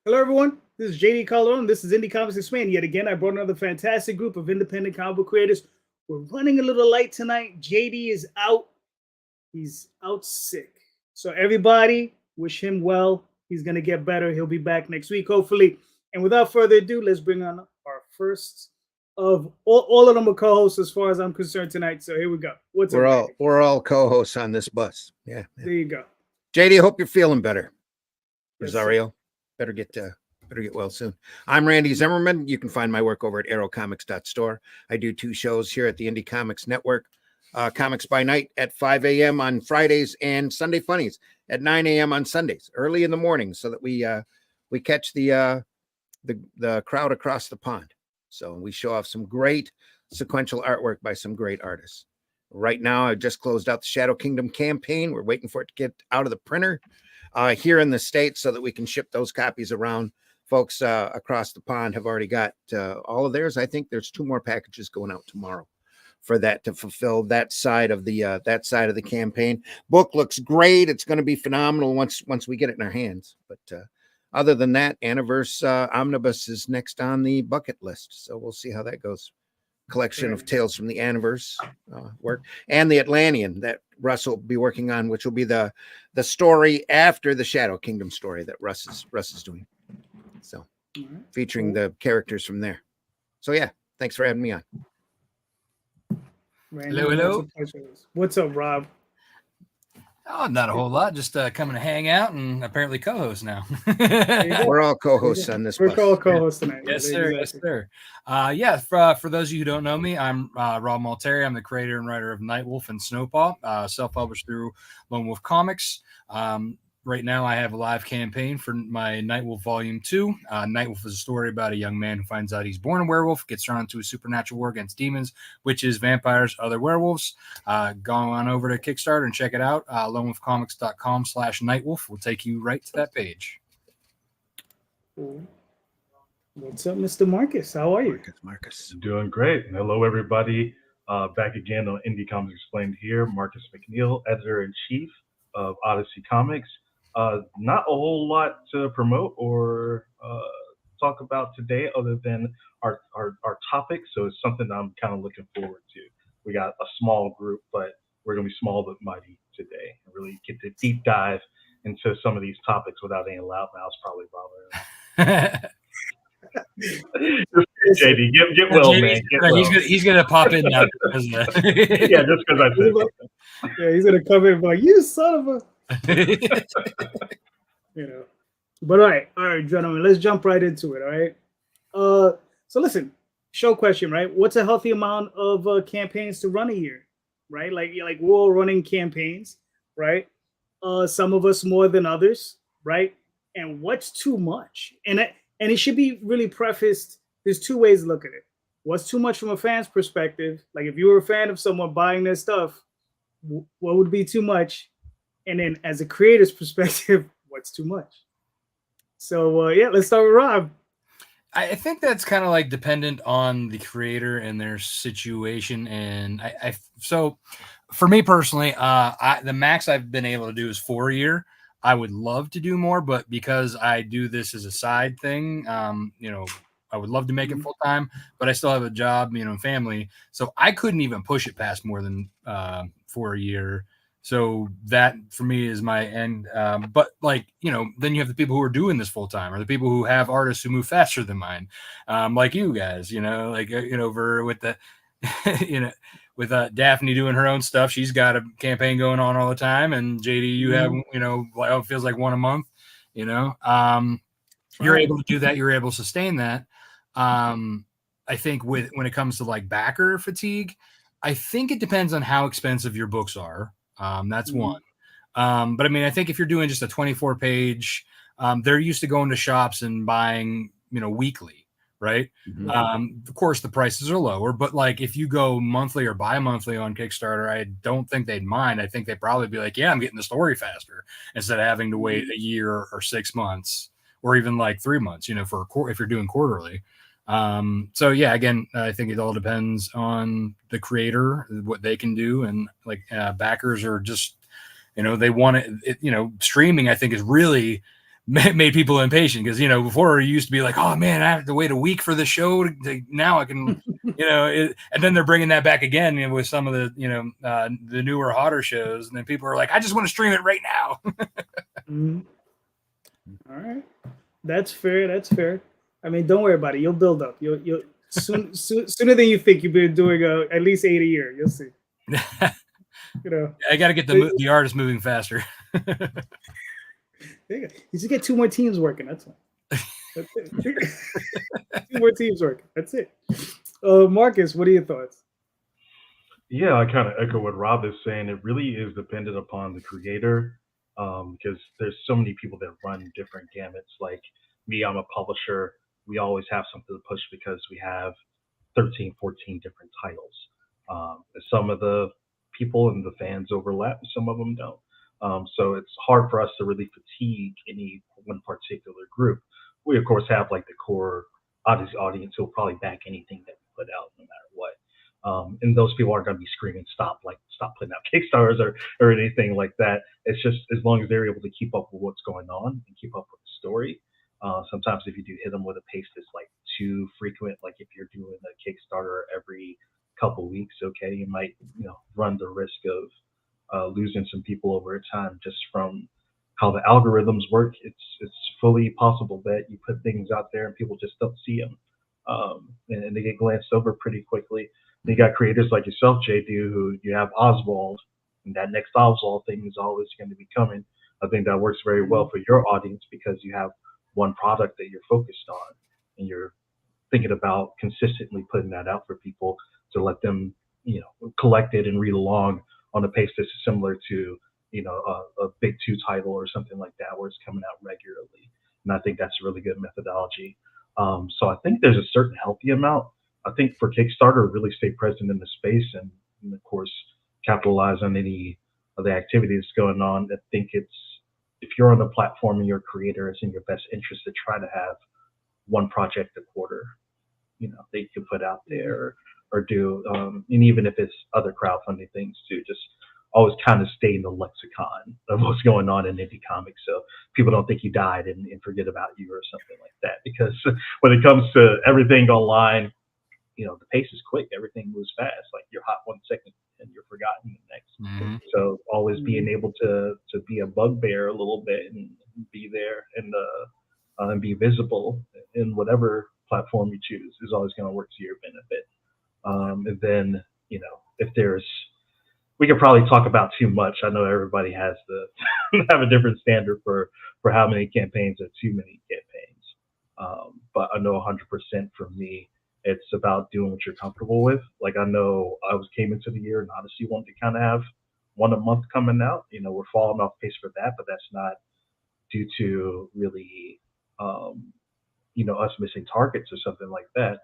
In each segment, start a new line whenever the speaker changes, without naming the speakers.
Hello, everyone. This is JD Calderon. This is Indy Comics Explained. Yet again, I brought another fantastic group of independent comic book creators. We're running a little late tonight. JD is out. He's out sick. So everybody, wish him well. He's going to get better. He'll be back next week, hopefully. And without further ado, let's bring on our first of all of them are co-hosts as far as I'm concerned tonight. So here we go.
We're all co-hosts on this bus. Yeah.
There you go.
JD, hope you're feeling better.
Yes,
Rosario, better get well soon. I'm Randy Zimmerman. You can find my work over at arrowcomics.store. I do 2 shows here at the Indy Comics Network. Comics by Night at 5 a.m. on Fridays and Sunday Funnies at 9 a.m. on Sundays, early in the morning, so that we catch the crowd across the pond. So we show off some great sequential artwork by some great artists. Right now, I just closed out the Shadow Kingdom campaign. We're waiting for it to get out of the printer here in the States so that we can ship those copies around. Folks across the pond have already got all of theirs. I think there's 2 more packages going out tomorrow for that to fulfill that side of the campaign. Book looks great. It's going to be phenomenal once we get it in our hands. But other than that, Anniverse Omnibus is next on the bucket list. So we'll see how that goes. Collection of Tales from the Anniverse work, and the Atlantean that Russ will be working on, which will be the story after the Shadow Kingdom story that Russ is doing. So featuring the characters from there. So yeah, thanks for having me on.
Randy, hello. What's up, Rob?
Oh, not a whole lot. Just coming to hang out and apparently co-host now.
We're all co-hosts on this.
We're all co-hosts tonight.
Yes, sir.
Exactly.
Yes, sir. For those of you who don't know me, I'm Rob Multari. I'm the creator and writer of Nightwolf and Snowpaw, self-published through Lone Wolf Comics. Right now, I have a live campaign for my Nightwolf Volume 2. Nightwolf is a story about a young man who finds out he's born a werewolf, gets thrown into a supernatural war against demons, witches, vampires, other werewolves. Go on over to Kickstarter and check it out. lonewolfcomics.com/Nightwolf will take you right to that page.
What's up, Mr. Marcus? How are you?
Marcus.
Doing great. Hello, everybody. Back again on Indy Comics Explained here. Marcus McNeal, editor-in-chief of Odyssey Comics. Not a whole lot to promote or talk about today other than our topic. So it's something I'm kind of looking forward to. We got a small group, but we're going to be small but mighty today and really get to deep dive into some of these topics without any loudmouths probably bothering. JD, get well, JD, man. Get well.
He's gonna pop in now because of that.
Yeah, just because I said something.
Yeah, he's gonna come in like, you son of a But all right, gentlemen, let's jump right into it. All right. So listen, show question, right? What's a healthy amount of campaigns to run a year? Right? Like we're all running campaigns, right? Some of us more than others, right? And what's too much? And it should be really prefaced. There's 2 ways to look at it. What's too much from a fan's perspective? Like if you were a fan of someone buying their stuff, what would be too much? And then as a creator's perspective, what's too much? So yeah, let's start with Rob.
I think that's kind of like dependent on the creator and their situation. And so for me personally, the max I've been able to do is 4 a year. I would love to do more, but because I do this as a side thing, I would love to make it full time, but I still have a job, and family. So I couldn't even push it past more than 4 a year. So that for me is my end. But then you have the people who are doing this full time, or the people who have artists who move faster than mine, like you guys. Over with the, with Daphne doing her own stuff, she's got a campaign going on all the time, and JD, you have it feels like one a month. You're able to do that. You're able to sustain that. I think when it comes to like backer fatigue, I think it depends on how expensive your books are. That's one. But I mean, I think if you're doing just a 24-page, they're used to going to shops and buying, weekly, right? Of course, the prices are lower, but like if you go monthly or bi-monthly on Kickstarter, I don't think they'd mind. I think they'd probably be like, yeah, I'm getting the story faster instead of having to wait a year or 6 months or even like 3 months, for if you're doing quarterly. So yeah, again, I think it all depends on the creator, what they can do. And like, backers are just, they want it, streaming, I think is really made people impatient because, you know, before it used to be like, oh man, I have to wait a week for the show now I can, you know, and then they're bringing that back again, you know, with some of the, you know, the newer, hotter shows. And then people are like, I just want to stream it right now.
Mhm. All right, that's fair. That's fair. I mean, don't worry about it. You'll build up. You'll sooner than you think. You've been doing at least 8 a year. You'll see. You know,
I got to get the artist moving faster.
you just get 2 more teams working. That's all. That's it. 2 more teams working. That's it. Marcus, what are your thoughts?
Yeah, I kind of echo what Rob is saying. It really is dependent upon the creator, because there's so many people that run different gamuts. Like me, I'm a publisher. We always have something to push because we have 13, 14 different titles. Some of the people and the fans overlap, some of them don't. So it's hard for us to really fatigue any one particular group. We, of course, have like the core audience who will probably back anything that we put out no matter what. And those people aren't going to be screaming, stop putting out Kickstarters or anything like that. It's just as long as they're able to keep up with what's going on and keep up with the story. Sometimes if you do hit them with a pace that's like too frequent, like if you're doing a Kickstarter every couple weeks, okay, you might, you know, run the risk of losing some people over time just from how the algorithms work. It's fully possible that you put things out there and people just don't see them, and they get glanced over pretty quickly. You got creators like yourself, JD, who you have Oswald, and that next Oswald thing is always going to be coming. I think that works very well for your audience because you have one product that you're focused on, and you're thinking about consistently putting that out for people to let them, you know, collect it and read along on a pace that's similar to, you know, a big 2 title or something like that, where it's coming out regularly. And I think that's a really good methodology. So I think there's a certain healthy amount. I think for Kickstarter, really stay present in the space and of course, capitalize on any of the activities going on. I think it's, if you're on the platform and you're a creator, it's in your best interest to try to have one project a quarter, you know, that you can put out there or do, and even if it's other crowdfunding things too, just always kind of stay in the lexicon of what's going on in indie comics, so people don't think you died and forget about you or something like that. Because when it comes to everything online, you know, the pace is quick. Everything moves fast. Like you're hot 1 second and you're forgotten the next.
Mm-hmm.
So always being able to be a bugbear a little bit and be there and be visible in whatever platform you choose is always going to work to your benefit. And then, you know, if there's, we could probably talk about too much. I know everybody has to have a different standard for how many campaigns or too many campaigns. But I know 100% for me, it's about doing what you're comfortable with. Like I know I came into the year and Odyssey wanted to kind of have 1 a month coming out. You know, we're falling off pace for that, but that's not due to really, you know, us missing targets or something like that.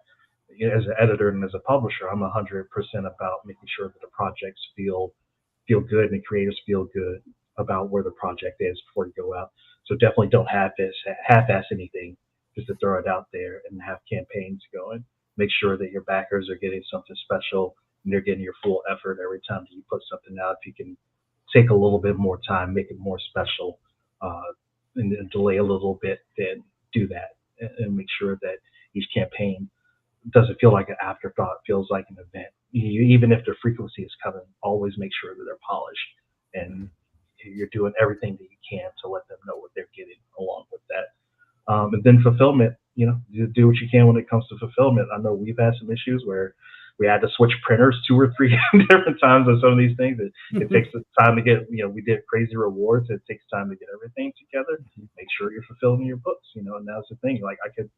As an editor and as a publisher, I'm 100% about making sure that the projects feel good and the creators feel good about where the project is before you go out. So definitely don't half-ass anything just to throw it out there and have campaigns going. Make sure that your backers are getting something special and they're getting your full effort every time that you put something out. If you can take a little bit more time, make it more special, and delay a little bit, then do that and make sure that each campaign doesn't feel like an afterthought, feels like an event. Even if their frequency is coming, always make sure that they're polished and you're doing everything that you can to let them know what they're getting along with that. And then fulfillment, you know, do what you can when it comes to fulfillment. I know we've had some issues where we had to switch printers 2 or 3 different times on some of these things. It takes time to get, you know, we did crazy rewards. It takes time to get everything together. Make sure you're fulfilling your books, you know, and that's the thing. Like I could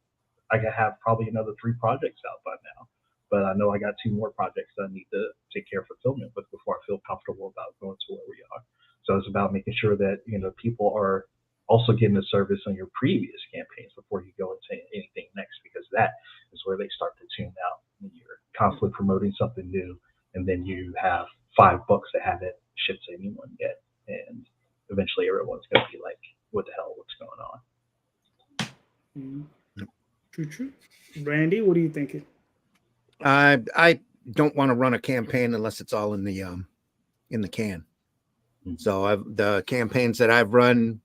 have probably another 3 projects out by now, but I know I got 2 more projects that I need to take care of fulfillment with before I feel comfortable about going to where we are. So it's about making sure that, you know, people are also getting the service on your previous campaigns before you go into anything next, because that is where they start to tune out when you're constantly promoting something new, and then you have 5 books that haven't shipped to anyone yet, and eventually everyone's going to be like, what the hell, what's going on?
True. Randy, what are you thinking?
I don't want to run a campaign unless it's all in the can. So the campaigns that I've run,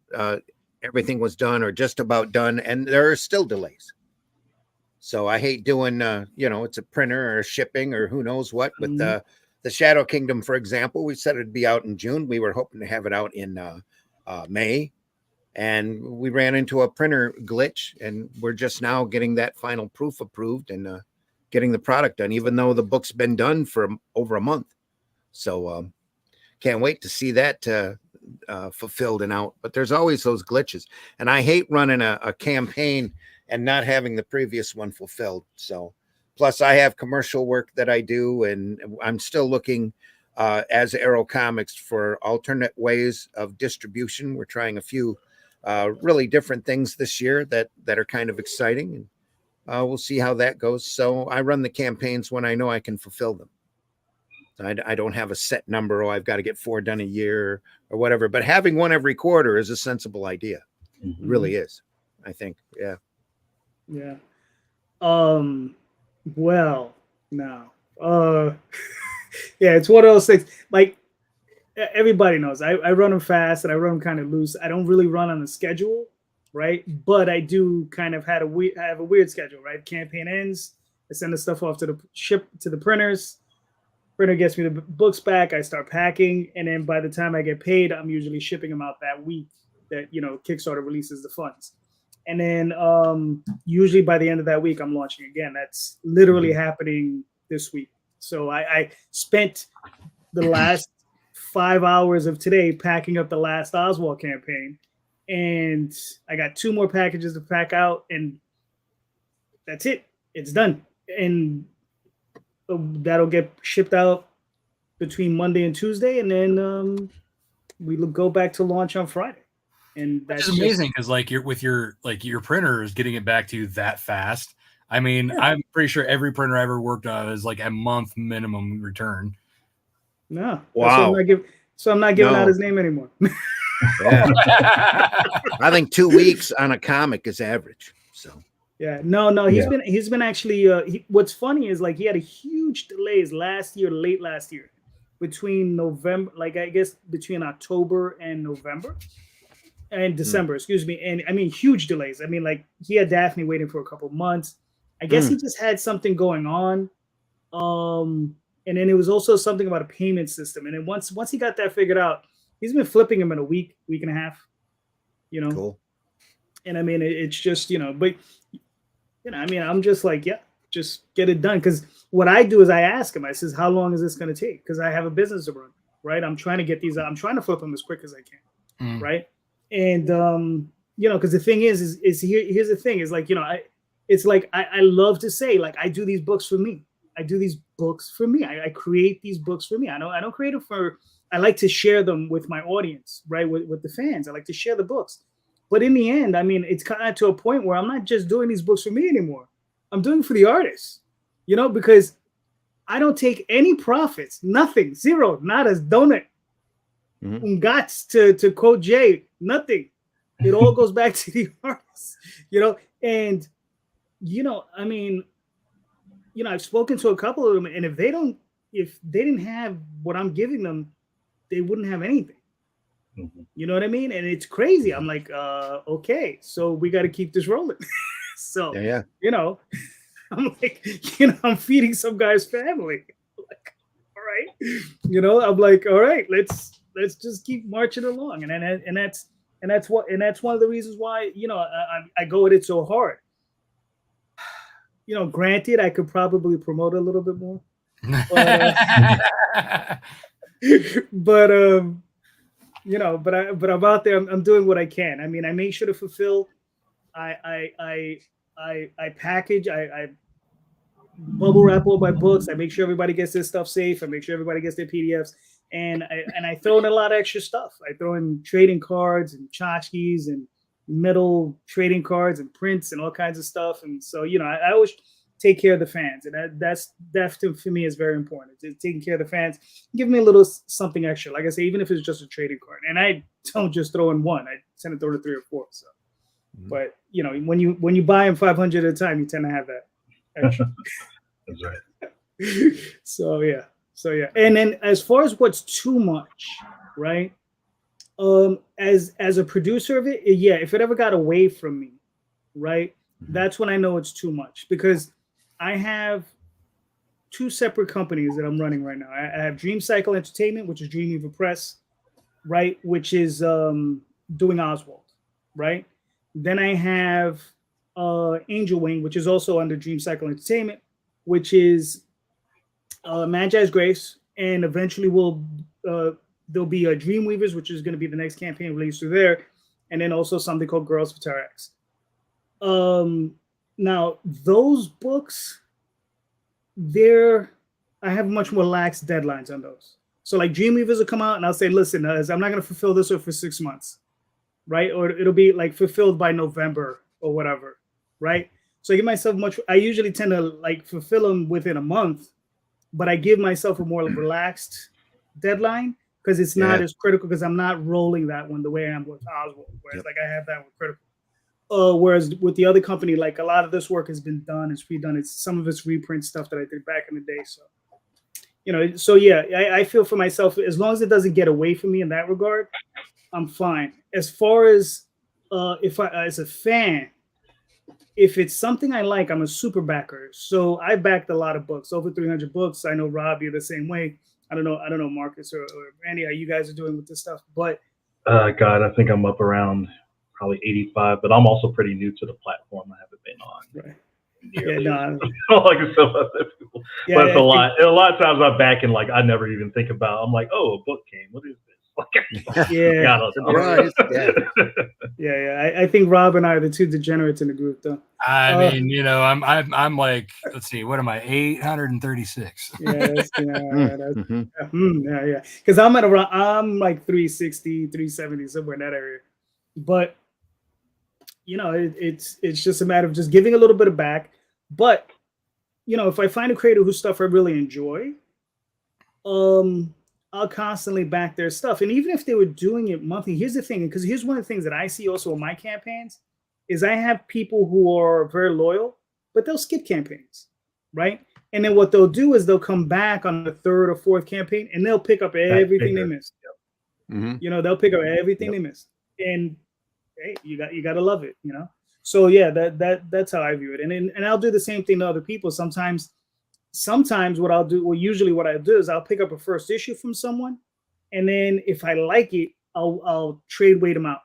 everything was done or just about done, and there are still delays. So I hate doing, it's a printer or shipping or who knows what. With the Shadow Kingdom, for example, we said it'd be out in June. We were hoping to have it out in May, and we ran into a printer glitch, and we're just now getting that final proof approved and getting the product done, even though the book's been done for over a month. So can't wait to see that fulfilled and out. But there's always those glitches, and I hate running a campaign and not having the previous one fulfilled. So plus I have commercial work that I do, and I'm still looking as Arrow Comics for alternate ways of distribution. We're trying a few really different things this year that are kind of exciting, and we'll see how that goes. So I run the campaigns when I know I can fulfill them. I don't have a set number. I've got to get 4 done a year or whatever, but having one every quarter is a sensible idea. It really is, I think. Yeah.
Yeah. Well, now, yeah, it's one of those things. Like everybody knows, I run them fast and I run them kind of loose. I don't really run on a schedule, right? But I do kind of have a weird schedule, right? Campaign ends, I send the stuff off to the printers. Printer gets me the books back. I start packing, and then by the time I get paid, I'm usually shipping them out that week that Kickstarter releases the funds. And then usually by the end of that week, I'm launching again. That's literally happening this week. So I spent the last 5 hours of today packing up the last Oswald campaign, and I got 2 more packages to pack out, and that's it. It's done. And that'll get shipped out between Monday and Tuesday, and then we go back to launch on Friday. And that's
amazing because your printer is getting it back to you that fast. I mean, yeah. I'm pretty sure every printer I ever worked on is like a month minimum return.
No,
wow.
So I'm not giving out his name anymore.
Yeah. I think 2 weeks on a comic is average. So
yeah, no, he's been actually. What's funny is he had a huge delays late last year, between November, I guess between October and November. And December, excuse me. And I mean, huge delays. I mean, he had Daphne waiting for a couple months. I guess he just had something going on. And then it was also something about a payment system. And then once he got that figured out, he's been flipping them in a week and a half, Cool. And I mean, it's just, but, I mean, I'm just just get it done. Because what I do is I ask him, I says, how long is this going to take? Because I have a business to run, right? I'm trying to get these out. I'm trying to flip them as quick as I can, right? And because the thing is here's the thing is I love to say I do these books for me. I do these books for me. I create these books for me. I don't create them I like to share them with my audience, right? With the fans. I like to share the books. But in the end, I mean, it's kind of to a point where I'm not just doing these books for me anymore. I'm doing it for the artists, because I don't take any profits, nothing, zero, nada, donut. Ungats, to quote Jay, nothing. It all goes back to the artists, and I mean, I've spoken to a couple of them, and if they didn't have what I'm giving them, they wouldn't have anything. You know what I mean? And it's crazy. I'm like, okay, so we got to keep this rolling. So
yeah.
I'm like, I'm feeding some guy's family. I'm like, all right, I'm like, all right, let's just keep marching along, and that's one of the reasons why I go at it so hard. Granted, I could probably promote a little bit more, but I'm out there. I'm doing what I can. I mean, I make sure to fulfill. I package. I bubble wrap all my books. I make sure everybody gets their stuff safe. I make sure everybody gets their PDFs. And I throw in a lot of extra stuff. I throw in trading cards and tchotchkes and metal trading cards and prints and all kinds of stuff. And so, I always take care of the fans. And that for me is very important. It's taking care of the fans. Give me a little something extra. Like I say, even if it's just a trading card. And I don't just throw in one. I tend to throw in 3 or 4. So, but, when you buy them 500 at a time, you tend to have that extra.
That's right.
So, yeah. And then as far as what's too much, right? As a producer of it, yeah, if it ever got away from me, right, that's when I know it's too much, because I have two separate companies that I'm running right now. I have Dream Cycle Entertainment, which is Dreamweaver Press, right, which is doing Oswald, right. Then I have Angel Wing, which is also under Dream Cycle Entertainment, which is Magi's Grace, and eventually there'll be a Dreamweavers, which is going to be the next campaign released through there, and then also something called Girls for Tarax. Now those books, I have much more lax deadlines on those. So like Dreamweavers will come out, and I'll say, listen, I'm not going to fulfill this for 6 months, right? Or it'll be like fulfilled by November or whatever, right? So I give myself I usually tend to like fulfill them within a month, but I give myself a more relaxed deadline, because it's not as critical, because I'm not rolling that one the way I am with Oswald, whereas like I have that with Critical. Whereas with the other company, like a lot of this work has been done, it's redone. It's some of it's reprint stuff that I did back in the day. So, so yeah, I feel for myself, as long as it doesn't get away from me in that regard, I'm fine. As far as as a fan, if it's something I like, I'm a super backer. So I backed a lot of books, over 300 books. I know Rob, you're the same way. I don't know Marcus or Randy, how you guys are doing with this stuff, but
God, I think I'm up around probably 85, but I'm also pretty new to the platform. I haven't been on.
Right.
Nearly
Yeah,
like some other people.
Yeah,
but it's a lot. A lot of times I'm back and like I never even think about. I'm like, oh, a book came. What is this? Like,
yeah,
Surprise.
yeah. I think Rob and I are the two degenerates in the group, though.
I mean, I'm like, let's see, what am I, 836?
Yeah, yeah. Because I'm like 360, 370, somewhere in that area. But it's just a matter of just giving a little bit of back. But if I find a creator whose stuff I really enjoy, I'll constantly back their stuff. And even if they were doing it monthly, here's the thing, because here's one of the things that I see also in my campaigns, is I have people who are very loyal, but they'll skip campaigns, right? And then what they'll do is they'll come back on the third or fourth campaign, and they'll pick up everything they missed.
Mm-hmm.
They'll pick up everything they missed, and hey, you got to love it, So yeah, that's how I view it, and I'll do the same thing to other people. Sometimes what I'll do, usually what I do is I'll pick up a first issue from someone, and then if I like it, I'll trade weight them out.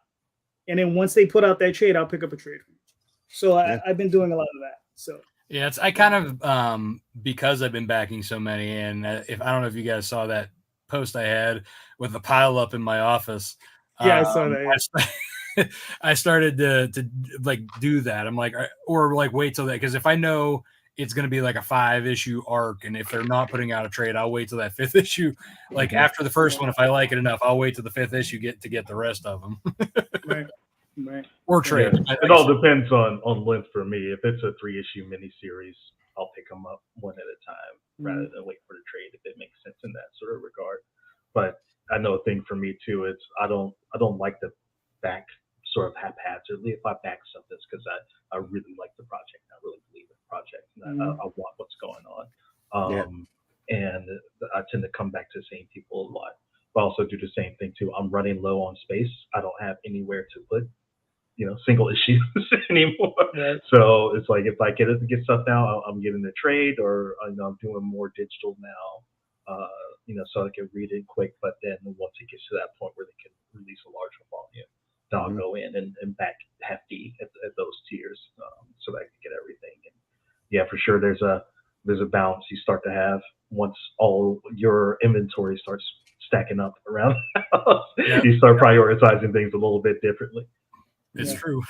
And then once they put out that trade, I'll pick up a trade from them. So I've been doing a lot of that. So
yeah, I kind of because I've been backing so many, and if I don't know if you guys saw that post I had with the pile up in my office.
Yeah, I saw that.
Yeah. I started to like do that. I'm like, or like wait till that, because if I know it's going to be like a 5-issue arc, and if they're not putting out a trade, I'll wait till that 5th issue. Like after the first one, if I like it enough, I'll wait till the 5th issue to get the rest of them.
Right.
Or trade.
Yeah. It all depends on length for me. If it's a 3-issue miniseries, I'll pick them up one at a time rather than wait for the trade, if it makes sense in that sort of regard. But I know a thing for me too, it's I don't like to back sort of haphazardly. If I back something, it's because I really like the project. I really believe in the project. And I want what's going on. And I tend to come back to the same people a lot. But also do the same thing too. I'm running low on space. I don't have anywhere to put single issues anymore. Right. So it's like if I get stuff now, I'm getting a trade, or I'm doing more digital now. So I can read it quick. But then once it gets to that point where they can release a larger volume, then I'll go in and back hefty at those tiers, so that I can get everything. And yeah, for sure, there's a balance you start to have once all your inventory starts stacking up around the house. Yeah. You start prioritizing things a little bit differently.
It's true.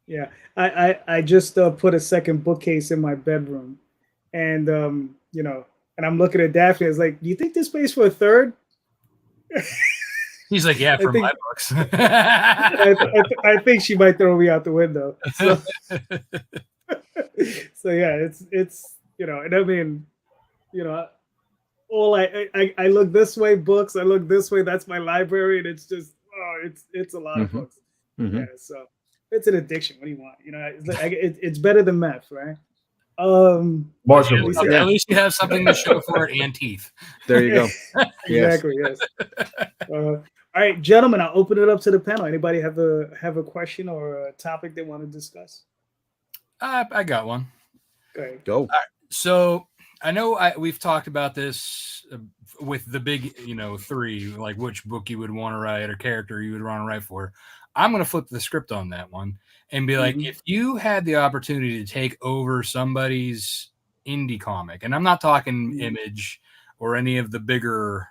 Yeah, I just put a second bookcase in my bedroom, and and I'm looking at Daphne. It's like, do you think this pays for a third?
He's like, yeah, for my books.
I think she might throw me out the window. So, so yeah, it's and I mean, all I look this way, books. I look this way. That's my library, and it's just it's a lot of books. Mm-hmm. Yeah, so it's an addiction. What do you want? It's better than meth, right?
Marginally, at least you have something to show for it and teeth.
There you go.
Exactly. Yes. All All right, gentlemen, I'll open it up to the panel. Anybody have a question or a topic they want to discuss?
I got one.
Okay.
Go.
So I know we've talked about this with the big, 3, like which book you would want to write or character you would want to write for. I'm going to flip the script on that one and be like, if you had the opportunity to take over somebody's indie comic, and I'm not talking Image or any of the bigger,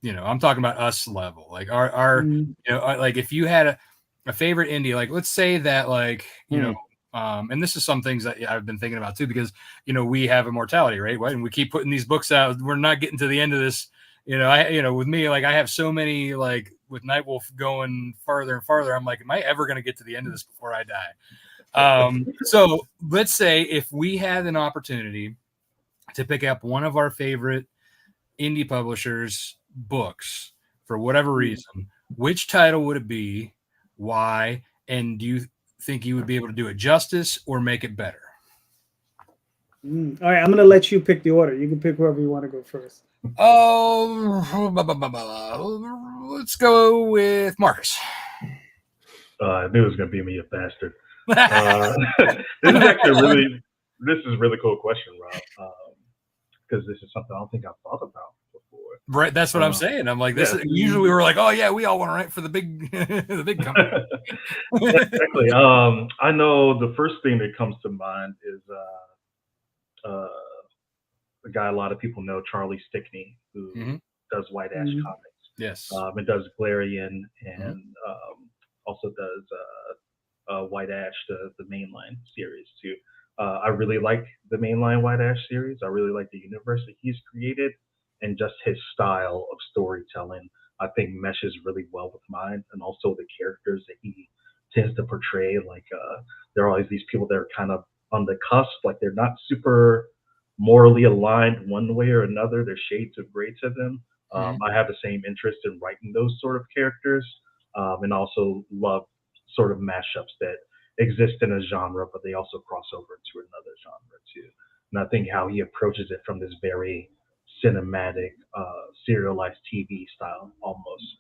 I'm talking about us level, like our like if you had a favorite indie, like let's say that like, and this is some things that I've been thinking about too, because, we have Immortality, right? And we keep putting these books out. We're not getting to the end of this. With me, like I have so many, like with Nightwolf going farther and farther, I'm like, am I ever going to get to the end of this before I die? So let's say if we had an opportunity to pick up one of our favorite indie publishers' books for whatever reason, which title would it be? Why? And do you think you would be able to do it justice or make it better?
All right, I'm gonna let you pick the order. You can pick whoever you want to go first.
Let's go with Marcus.
I knew it was gonna be me, a bastard. This is a really cool question, Rob. Because this is something I don't think I've thought about before.
Right, that's what I'm saying. I'm like, this. Usually, we're like, oh yeah, we all want to write for the big, the big company.
Exactly. I know the first thing that comes to mind is a guy a lot of people know, Charlie Stickney, who does White Ash Comics.
Yes.
And does Glarian and also does White Ash, the mainline series too. I really like the mainline White Ash series. I really like the universe that he's created, and just his style of storytelling, I think meshes really well with mine, and also the characters that he tends to portray. Like there are always these people that are kind of on the cusp, like they're not super morally aligned one way or another. There's shades of gray to them. I have the same interest in writing those sort of characters, and also love sort of mashups that exist in a genre, but they also cross over into another genre too. And I think how he approaches it from this very cinematic, serialized TV style almost.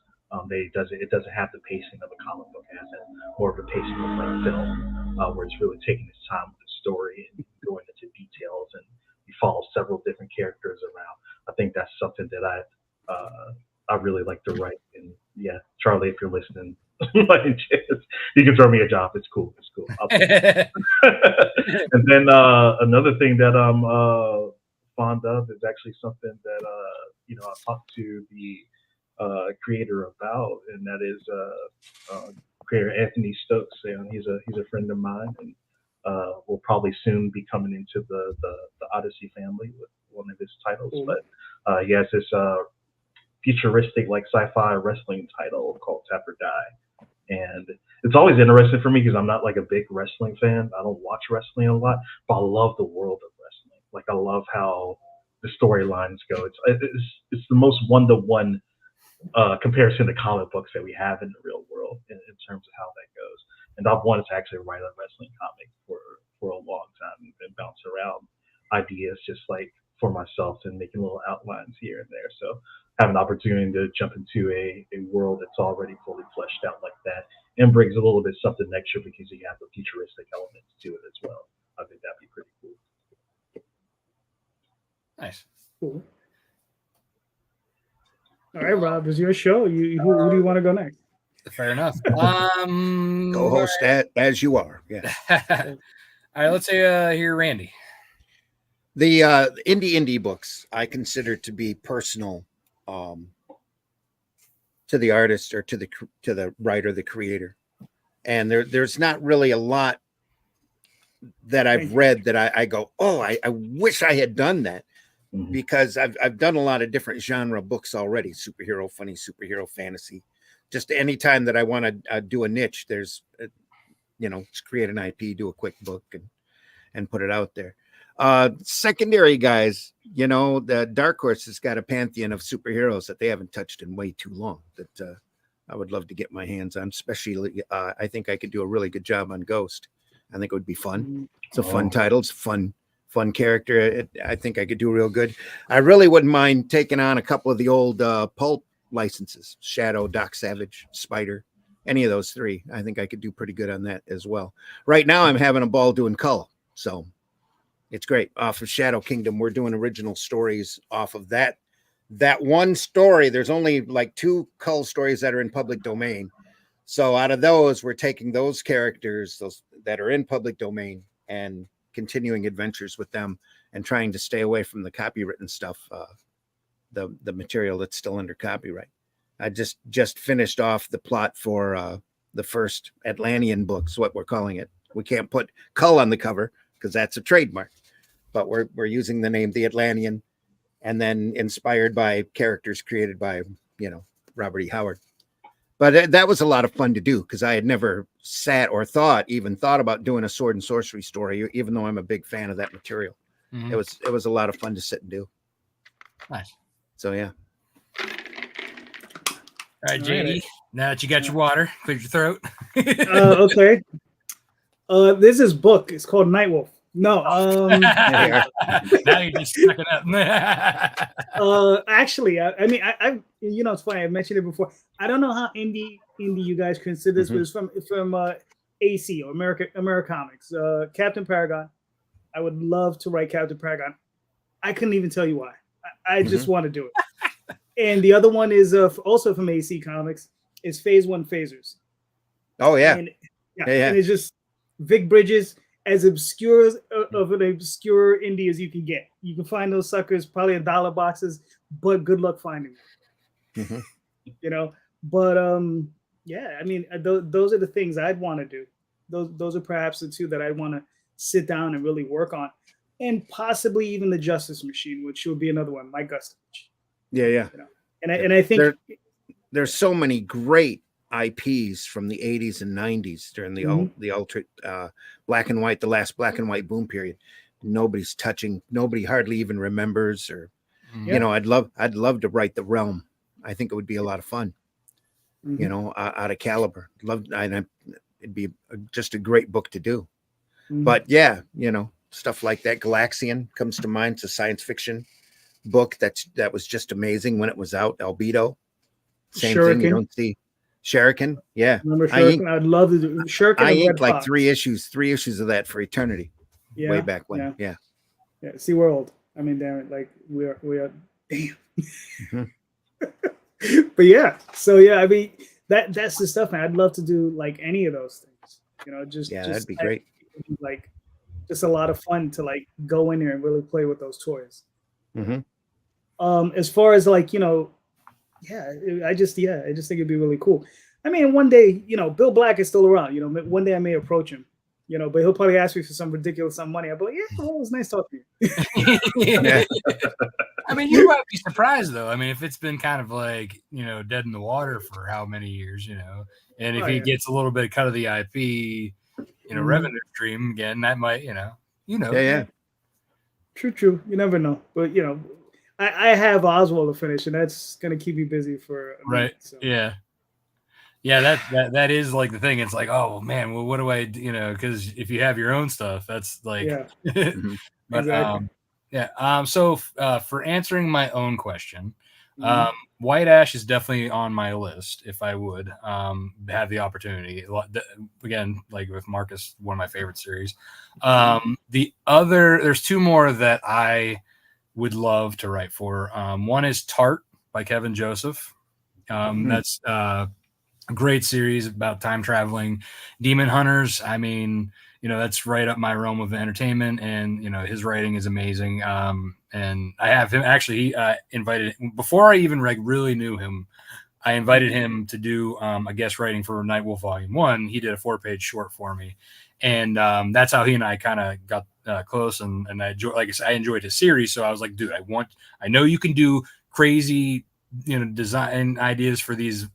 It doesn't have the pacing of a comic book. It has more of a pacing of like film, where it's really taking its time with the story and going into details, and you follow several different characters around. I think that's something that I really like to write. And yeah, Charlie, if you're listening, you can throw me a job. It's cool. And then another thing that I'm fond of is actually something that I talked to the creator about, and that is creator Anthony Stokes. And he's a friend of mine, and will probably soon be coming into the Odyssey family with one of his titles. But he has this futuristic, like sci-fi wrestling title called Tap or Die. And it's always interesting for me because I'm not like a big wrestling fan. I don't watch wrestling a lot, but I love the world of wrestling. Like I love how the storylines go. It's the most one-to-one comparison to comic books that we have in the real world in terms of how that goes. And I've wanted to actually write a wrestling comic for a long time and bounce around ideas just like for myself and making little outlines here and there. So have an opportunity to jump into a world that's already fully fleshed out like that, and brings a little bit something extra because you have the futuristic elements to it as well. I think that'd be pretty cool.
Nice.
Cool. All right, Rob, it's your show. Who do you want to go next?
Fair enough.
Co-host as you are. Yeah.
All right, let's say here, Randy.
The indie books I consider to be personal to the artist or to the writer, the creator, and there's not really a lot that I've read that I go, oh, I wish I had done that, because I've done a lot of different genre books already: superhero, funny superhero, fantasy. Just any time that I want to do a niche, there's just create an IP, do a quick book, and put it out there. Secondary guys, the Dark Horse has got a pantheon of superheroes that they haven't touched in way too long that I would love to get my hands on. Especially, I think I could do a really good job on Ghost. I think it would be fun. It's a fun title. It's a fun character. I think I could do real good. I really wouldn't mind taking on a couple of the old pulp licenses: Shadow, Doc Savage, Spider, any of those three. I think I could do pretty good on that as well. Right now, I'm having a ball doing Cull, so it's great. Off of Shadow Kingdom, we're doing original stories off of that one story. There's only like 2 Cull stories that are in public domain. So out of those, we're taking those characters, those that are in public domain, and continuing adventures with them, and trying to stay away from the copywritten stuff, the material that's still under copyright. I just finished off the plot for the first Atlantean books, what we're calling it. We can't put Cull on the cover because that's a trademark, but we're using the name The Atlantean, and then inspired by characters created by, Robert E. Howard. But that was a lot of fun to do because I had never sat or even thought about doing a sword and sorcery story, even though I'm a big fan of that material.
Mhm.
It was a lot of fun to sit and do.
Nice.
So yeah.
All right, JD. Now that you got your water, cleared your throat.
Okay. This is book. It's called Nightwolf. No.
Now you're just sucking up.
Actually, I mean, I it's funny. I mentioned it before. I don't know how indie you guys consider this, but it's from AC or Americomics. Captain Paragon. I would love to write Captain Paragon. I couldn't even tell you why. I just want to do it. And the other one is also from AC Comics. Is Phase 1 Phasers.
Oh yeah.
And, and it's just Vic Bridges, as obscure of an obscure indie as you can get. You can find those suckers probably in dollar boxes, but good luck finding them. But I mean, those are the things I'd want to do. Those are perhaps the 2 that I want to sit down and really work on, and possibly even the Justice Machine, which will be another one, Mike Gustovich.
Yeah.
And I think
there's so many great IPs from the 80s and 90s during the ultra black and white, the last black and white boom period. Nobody's touching. Nobody hardly even remembers. Or I'd love to write The Realm. I think it would be a lot of fun. Out of caliber. It'd be just a great book to do. But stuff like that. Galaxian comes to mind. It's a science fiction book that was just amazing when it was out. Albedo, same thing. You don't see Shuriken. Yeah,
remember Shuriken? I'd love to do Shuriken.
I inked like 3 issues of that for Eternity. Way back when. Yeah.
See, we're old. I mean, damn it, like we are damn. But yeah, so yeah, I mean that's the stuff, man. I'd love to do like any of those things.
That'd be great.
Like just a lot of fun to like go in there and really play with those toys. As far as like I just think it'd be really cool. I mean, one day Bill Black is still around. One day I may approach him. But he'll probably ask me for some ridiculous sum of money. I'll be like, it was nice talking to you.
I mean, you might be surprised though. I mean, if it's been kind of like dead in the water for how many years, and if he gets a little bit cut of the IP, revenue stream again, that might,
Yeah.
True. You never know, but I have Oswald to finish, and that's gonna keep me busy for a minute, so.
Yeah, that is like the thing. It's like, oh man, well, what do I, because if you have your own stuff, that's like, but
exactly.
So for answering my own question, White Ash is definitely on my list if I would have the opportunity. Again, like with Marcus, one of my favorite series. There's 2 more that I would love to write for. One is Tart by Kevin Joseph. That's a great series about time traveling demon hunters. I mean, that's right up my realm of entertainment, and his writing is amazing. And I have him actually. He invited before I even really knew him. I invited him to do a guest writing for Nightwolf Volume 1. He did a 4-page short for me, and that's how he and I kind of got close. And I enjoyed his series, so I was like, dude, I know you can do crazy, design ideas for these,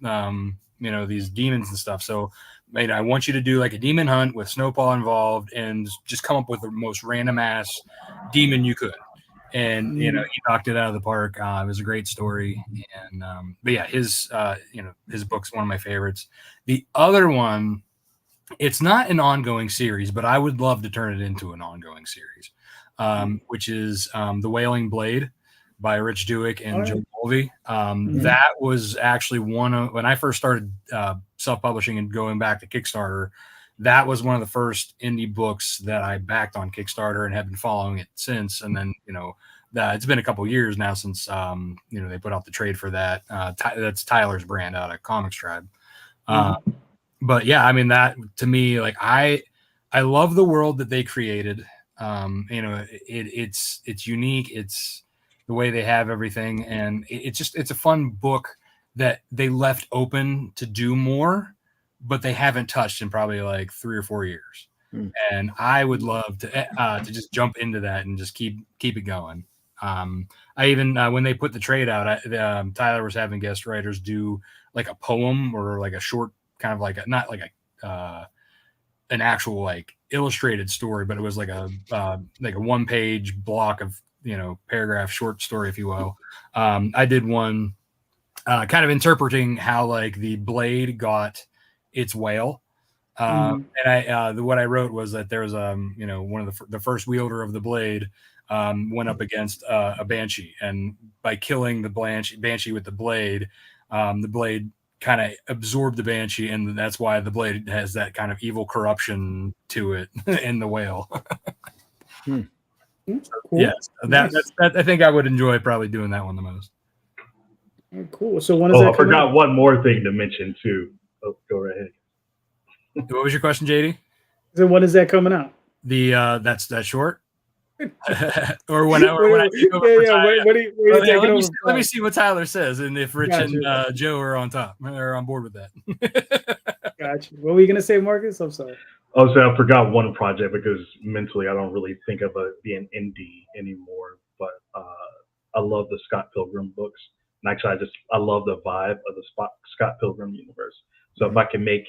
these demons and stuff. So, I want you to do like a demon hunt with Snowpaw involved, and just come up with the most random ass demon you could. And he knocked it out of the park. It was a great story, and but yeah, his book's one of my favorites. The other one, it's not an ongoing series, but I would love to turn it into an ongoing series, which is The Wailing Blade by Rich Douek and Joe movie. That was actually one of when I first started self-publishing and going back to Kickstarter. That was one of the first indie books that I backed on Kickstarter and have been following it since. And then, it's been a couple years now since, they put out the trade for that. That's Tyler's brand out of Comics Tribe. But yeah, I mean, that to me, like, I love the world that they created. It's unique. It's the way they have everything. And it's a fun book that they left open to do more, but they haven't touched in probably like 3 or 4 years. And I would love to just jump into that and just keep it going. I even when they put the trade out, Tyler was having guest writers do like a poem or like a short kind of like not like an actual like illustrated story, but it was like a 1-page block of paragraph short story, if you will. I did one kind of interpreting how like the blade got its whale. And what I wrote was that there was one of the first wielder of the blade went up against a banshee, and by killing the banshee with the blade kind of absorbed the banshee, and that's why the blade has that kind of evil corruption to it in the whale.
Cool.
Yeah, that's I think I would enjoy probably doing that one the most.
Cool. So when is that?
I forgot one more thing to mention too. Oh, go right ahead.
What was your question, JD?
So when is that coming out?
The that's short. Or
Let
me see what Tyler says, and if Rich and Joe are on top or on board with that.
Gotcha. What were you gonna say, Marcus? I'm sorry.
Oh, so I forgot one project because mentally I don't really think of it being indie anymore. But I love the Scott Pilgrim books, and actually I love the vibe of the Scott Pilgrim universe. So if I can make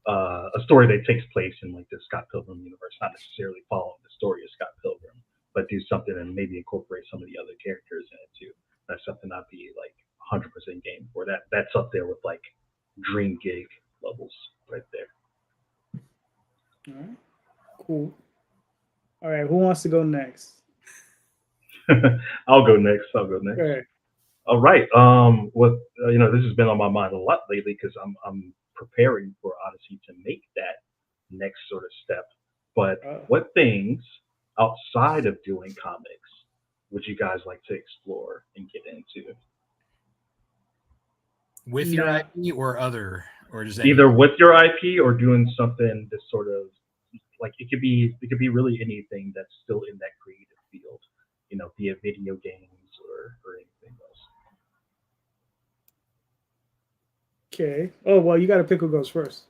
a story that takes place in like the Scott Pilgrim universe, not necessarily following the story of Scott Pilgrim, but do something and maybe incorporate some of the other characters in it too. That's something I'd be like 100% game for. That's up there with like dream gig levels right there.
All right. Cool. All right. Who wants to go next?
I'll go next.
Okay.
All right. This has been on my mind a lot lately because I'm preparing for Odyssey to make that next sort of step. But what things outside of doing comics would you guys like to explore and get into?
With your IP or other, or just
either with your IP or doing something that's sort of like it could be really anything that's still in that creative field, be it video games or anything else.
Okay. Oh well, you got to pick who goes first.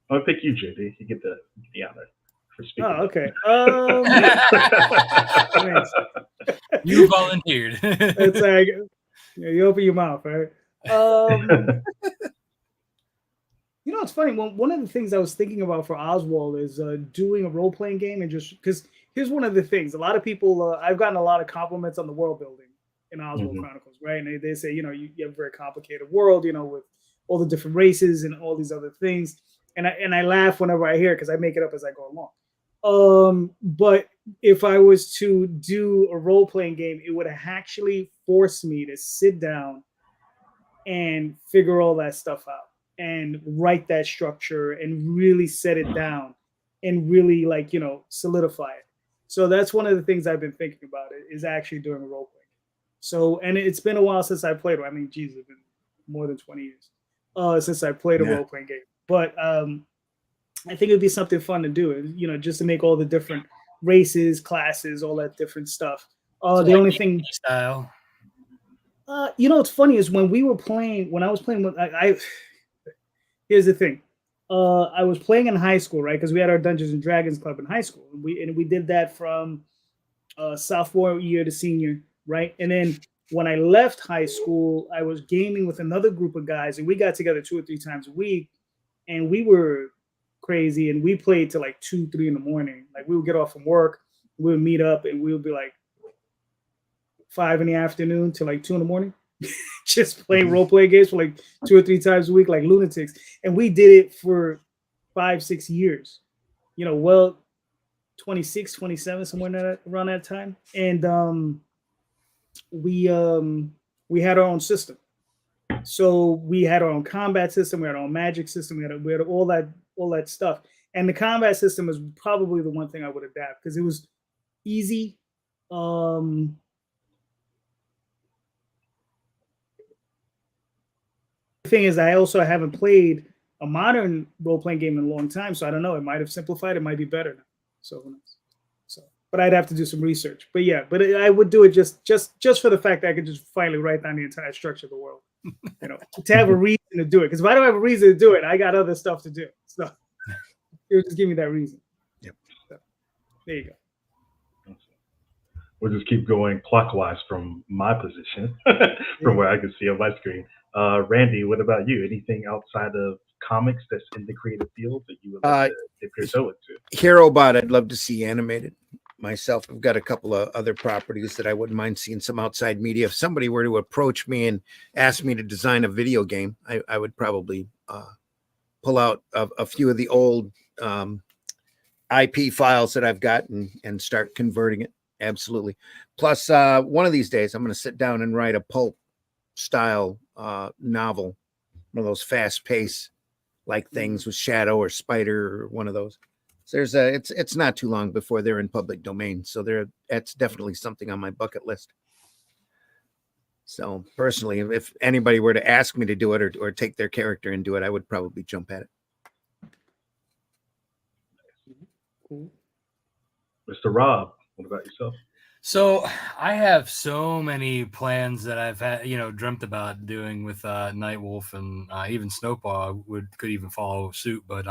I'll pick you, JD. You get the honor for speaking.
Oh, okay.
You volunteered.
It's like you open your mouth, right? It's funny. One of the things I was thinking about for Oswald is doing a role-playing game, and just because here's one of the things. A lot of people, I've gotten a lot of compliments on the world building in Oswald Chronicles, right? And they say, you have a very complicated world, with all the different races and all these other things. And I laugh whenever I hear it because I make it up as I go along. But if I was to do a role-playing game, it would actually force me to sit down and figure all that stuff out and write that structure and really set it down and really solidify it. So that's one of the things I've been thinking about is actually doing a role-playing game. So, and it's been a while since I played one. I mean, geez, it's been more than 20 years since I played a role-playing game. But I think it'd be something fun to do, just to make all the different races, classes, all that different stuff. The only thing
style.
What's funny is when I was playing with here's the thing. I was playing in high school, right? Because we had our Dungeons and Dragons club in high school. And we did that from sophomore year to senior, right? And then when I left high school, I was gaming with another group of guys, and we got together 2 or 3 times a week, and we were crazy, and we played till like 2, 3 in the morning. Like we would get off from work, we would meet up, and we would be like 5 in the afternoon till like 2 in the morning, just playing role play games for like 2 or 3 times a week, like lunatics. And we did it for 5, 6 years, 26, 27, somewhere around that time. And we had our own system. So we had our own combat system, we had our own magic system, we had all that stuff. And the combat system is probably the one thing I would adapt because it was easy. The thing is, I also haven't played a modern role-playing game in a long time, so I don't know. It might have simplified. It might be better now. So who knows? So, but I'd have to do some research. But yeah, I would do it just for the fact that I could just finally write down the entire structure of the world. You know, to have a reason to do it. Because if I don't have a reason to do it, I got other stuff to do. So it would just give me that reason.
Yep.
So, there you go.
We'll just keep going clockwise from my position, from where I can see on my screen. Randy, what about you? Anything outside of comics that's in the creative field that you would like to dip your toe into?
HeroBot, I'd love to see animated. Myself, I've got a couple of other properties that I wouldn't mind seeing some outside media. If somebody were to approach me and ask me to design a video game, I would probably pull out a few of the old IP files that I've got and start converting it. Absolutely. Plus, one of these days, I'm going to sit down and write a pulp style novel, one of those fast pace like things with Shadow or Spider or one of those. So it's not too long before they're in public domain. So that's definitely something on my bucket list. So personally, if anybody were to ask me to do it or take their character and do it, I would probably jump at it.
Cool.
Mr. Rob, what about yourself?
So I have so many plans that I've had, dreamt about doing with Nightwolf, and even Snowpaw could even follow suit. But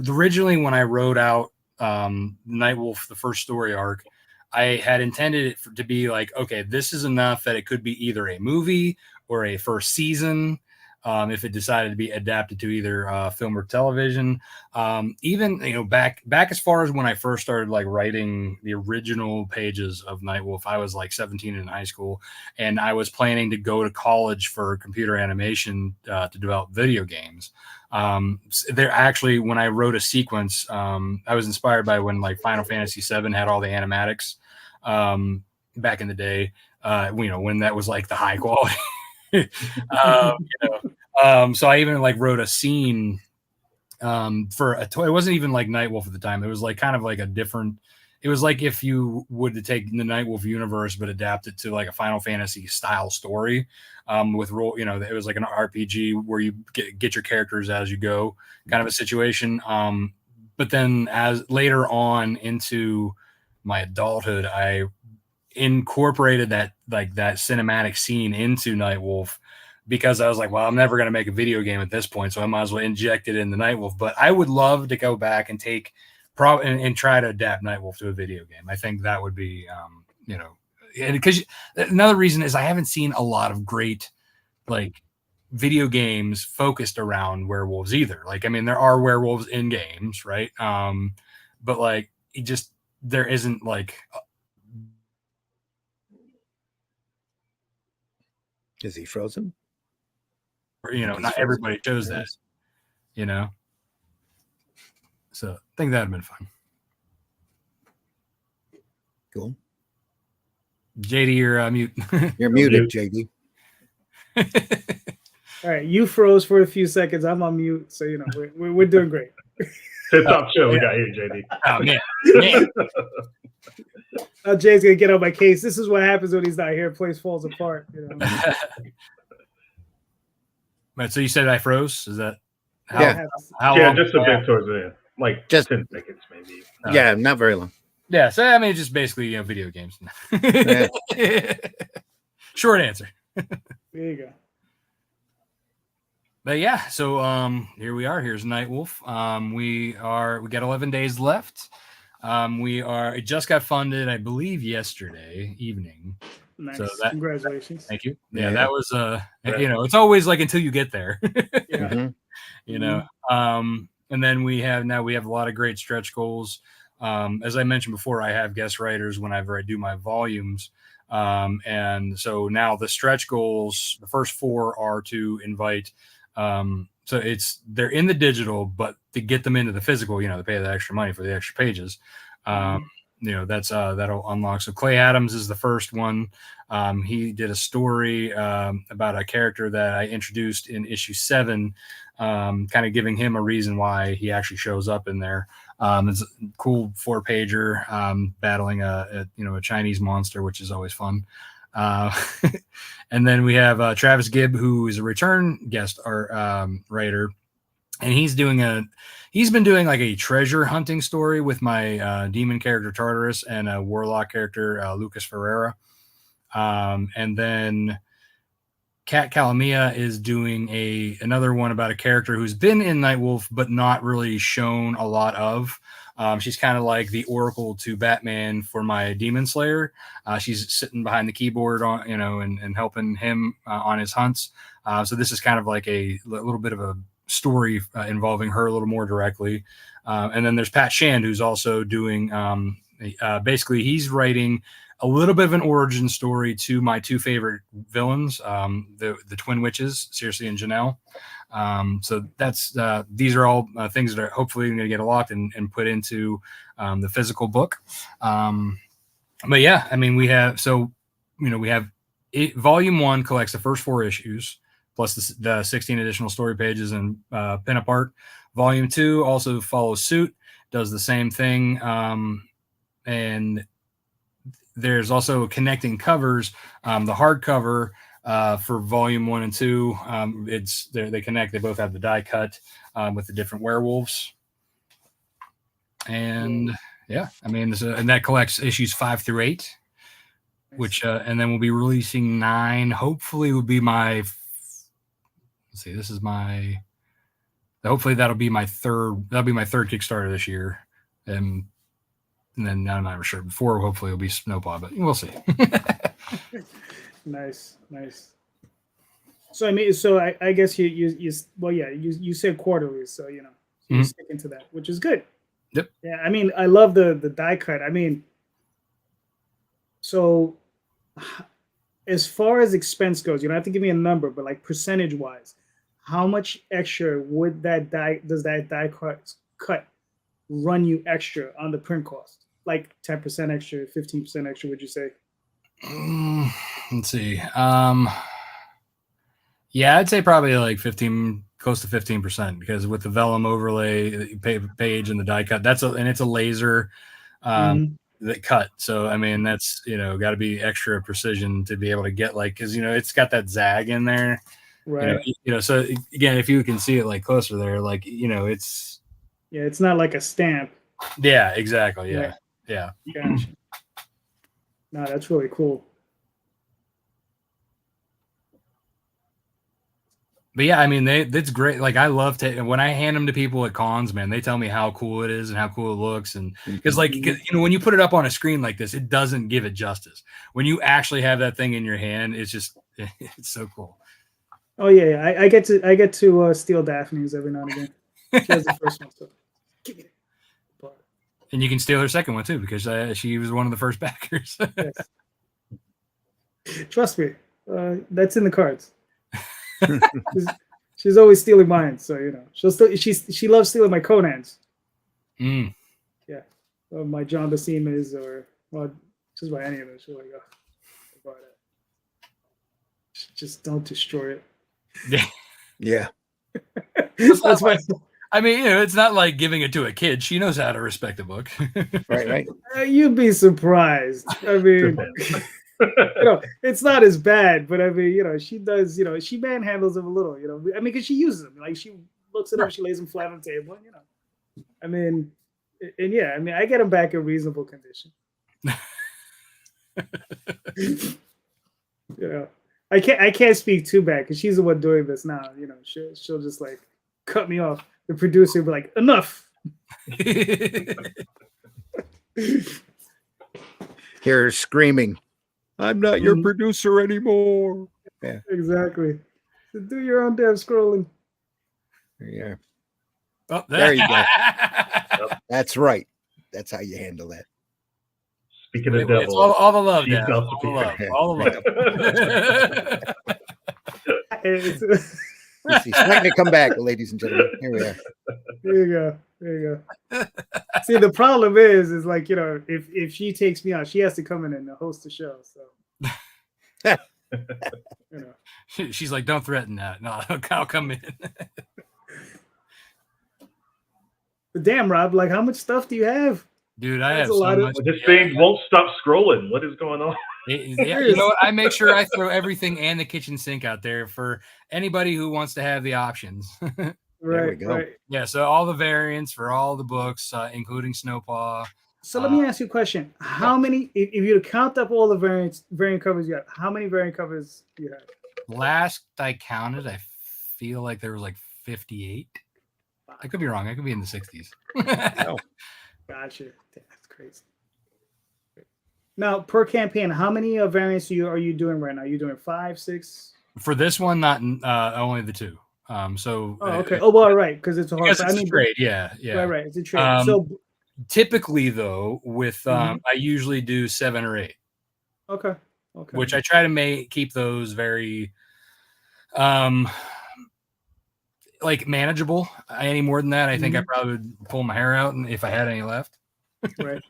originally when I wrote out Nightwolf, the first story arc, I had intended it to be like, okay, this is enough that it could be either a movie or a first season. If it decided to be adapted to either film or television, even back as far as when I first started like writing the original pages of Nightwolf, I was like 17 in high school, and I was planning to go to college for computer animation to develop video games. There actually, when I wrote a sequence, I was inspired by when like Final Fantasy VII had all the animatics back in the day. When that was like the high quality. So I even like wrote a scene for a toy. It wasn't even like Nightwolf at the time. It was like kind of like a different. It was like if you would to take the Nightwolf universe but adapt it to like a Final Fantasy style story with role. It was like an RPG where you get your characters as you go, kind of a situation. But then as later on into my adulthood, I incorporated that cinematic scene into Nightwolf because I was like, well, I'm never going to make a video game at this point, so I might as well inject it in the Nightwolf. But I would love to go back and take and try to adapt Nightwolf to a video game. I think that would be, and because another reason is I haven't seen a lot of great like video games focused around werewolves either. Like, I mean, there are werewolves in games, right? But like, there isn't like.
Is he frozen?
Not everybody chose that, So I think that'd have been fun.
Cool.
JD, you're mute.
You're muted, JD.
All right, you froze for a few seconds. I'm on mute, so we're doing great.
Tip top show we got here, JD.
Oh man.
Now Jay's gonna get on my case. This is what happens when he's not here. Place falls apart.
Right, so you said I froze? Is that how?
Yeah.
How
Yeah,
long?
just a bit towards the end, like
Just
10 seconds maybe.
Yeah, not very long.
Yeah, so I mean, just basically video games. Short answer.
There you go.
But yeah, so here we are. Here's Nightwolf. We got 11 days left. It just got funded, I believe, yesterday evening.
Nice.
So
Congratulations.
Thank you.
Yeah.
Yeah, that was it's always like until you get there.
Yeah.
Mhm.
And then we have a lot of great stretch goals. As I mentioned before, I have guest writers whenever I do my volumes. And so now the stretch goals, the first 4 are to invite. So they're in the digital, but to get them into the physical, they pay the extra money for the extra pages. that'll unlock. So Clay Adams is the first one. He did a story about a character that I introduced in issue 7, kind of giving him a reason why he actually shows up in there. It's a cool 4-pager battling a Chinese monster, which is always fun. And then we have Travis Gibb, who is a return guest writer, and he's been doing like a treasure hunting story with my demon character Tartarus and a warlock character Lucas Ferreira. And then Kat Calamia is doing another one about a character who's been in Nightwolf but not really shown a lot of. She's kind of like the Oracle to Batman for my Demon Slayer. She's sitting behind the keyboard and helping him on his hunts. So this is kind of like a little bit of a story involving her a little more directly. And then there's Pat Shand, who's also doing basically he's writing a little bit of an origin story to my 2 favorite villains, the Twin Witches, Circe and Janelle. So that's these are all things that are hopefully going to get locked and put into the physical book. But yeah, I mean, we have volume 1 collects the first 4 issues plus the 16 additional story pages and pinup art. Volume 2 also follows suit, does the same thing, and there's also connecting covers. The hardcover for volume 1 and 2, they connect. They both have the die cut with the different werewolves. And yeah, I mean, and that collects issues 5 through 8, which and then we'll be releasing 9. Hopefully, will be my. Let's see. This is my. Hopefully, that'll be my third. That'll be my third Kickstarter this year, and then I'm not sure. Before, hopefully, it'll be Snowpaw, but we'll see.
Nice. So I mean, I guess you said quarterly, so you're sticking to that, which is good.
Yep.
Yeah, I mean, I love the die cut. I mean, so as far as expense goes, you don't have to give me a number, but like percentage wise, how much extra would does that die cut run you extra on the print cost? Like 10% extra, 15% extra, would you say?
Let's see. Yeah, I'd say probably like close to 15%, because with the vellum overlay page and the die cut, it's a laser that cut. So I mean, that's got to be extra precision to be able to get because it's got that zag in there,
right?
So again, if you can see it like closer there, it's
it's not like a stamp.
Yeah, exactly. Yeah,
right.
Yeah.
Gotcha. No, that's really cool.
But yeah, I mean, that's great. Like, I love when I hand them to people at cons, man, they tell me how cool it is and how cool it looks. And because when you put it up on a screen like this, it doesn't give it justice. When you actually have that thing in your hand, it's just, it's so cool.
Oh yeah. I get to steal Daphne's every now and again. She has the first one, so give me it.
And you can steal her second one too, because she was one of the first backers.
Yes. Trust me, that's in the cards. she's always stealing mine, so she loves stealing my Conans. Yeah, my John Buscema's or just by any of those. She's like, oh, just don't destroy it.
Yeah.
That's why.
I mean, it's not like giving it to a kid. She knows how to respect a book.
Right.
You'd be surprised. I mean, it's not as bad, but I mean, she does, she manhandles them a little, I mean, because she uses them. Like, she looks at them, she lays them flat on the table, and, I mean, and yeah, I mean, I get them back in reasonable condition. I can't speak too bad because she's the one doing this now. She'll just like cut me off. The producer will be like, enough.
Here screaming, I'm not your producer anymore. Yeah,
exactly. So do your own damn scrolling.
Yeah.
Oh,
there you go. That's right. That's how you handle that.
Speaking of devil,
all the love,
she's
Dan. All the love.
He's starting to come back, ladies and gentlemen. Here we are.
There you go. See, the problem is like, you know, if she takes me out, she has to come in and host the show. So, you know,
She's like, don't threaten that. No, I'll come in.
but damn, Rob, like, how much stuff do you have?
Dude, I
That's
have
a lot
so
of-
much.
This thing won't stop scrolling. What is going on?
Yeah, you know what? I make sure I throw everything and the kitchen sink out there for anybody who wants to have the options.
Right,
go.
right.
Yeah, so all the variants for all the books, including Snowpaw.
So let me ask you a question: how many, if you count up all the variant covers you have, how many variant covers do you have?
Last I counted, I feel like there was like 58. I could be wrong. I could be in the 60s.
Oh,
Gotcha. That's crazy. Now, per campaign, how many variants are you doing right now? Are you doing 5, 6?
For this one, not only the 2. So
Oh, okay. Oh, well, right, because it's a hard.
because it's a trade. Yeah.
Right. It's a trade. So
Typically, though, with I usually do 7 or 8.
Okay.
Which I try to keep those very like manageable. Any more than that, I think I probably would pull my hair out, and if I had any left.
Right.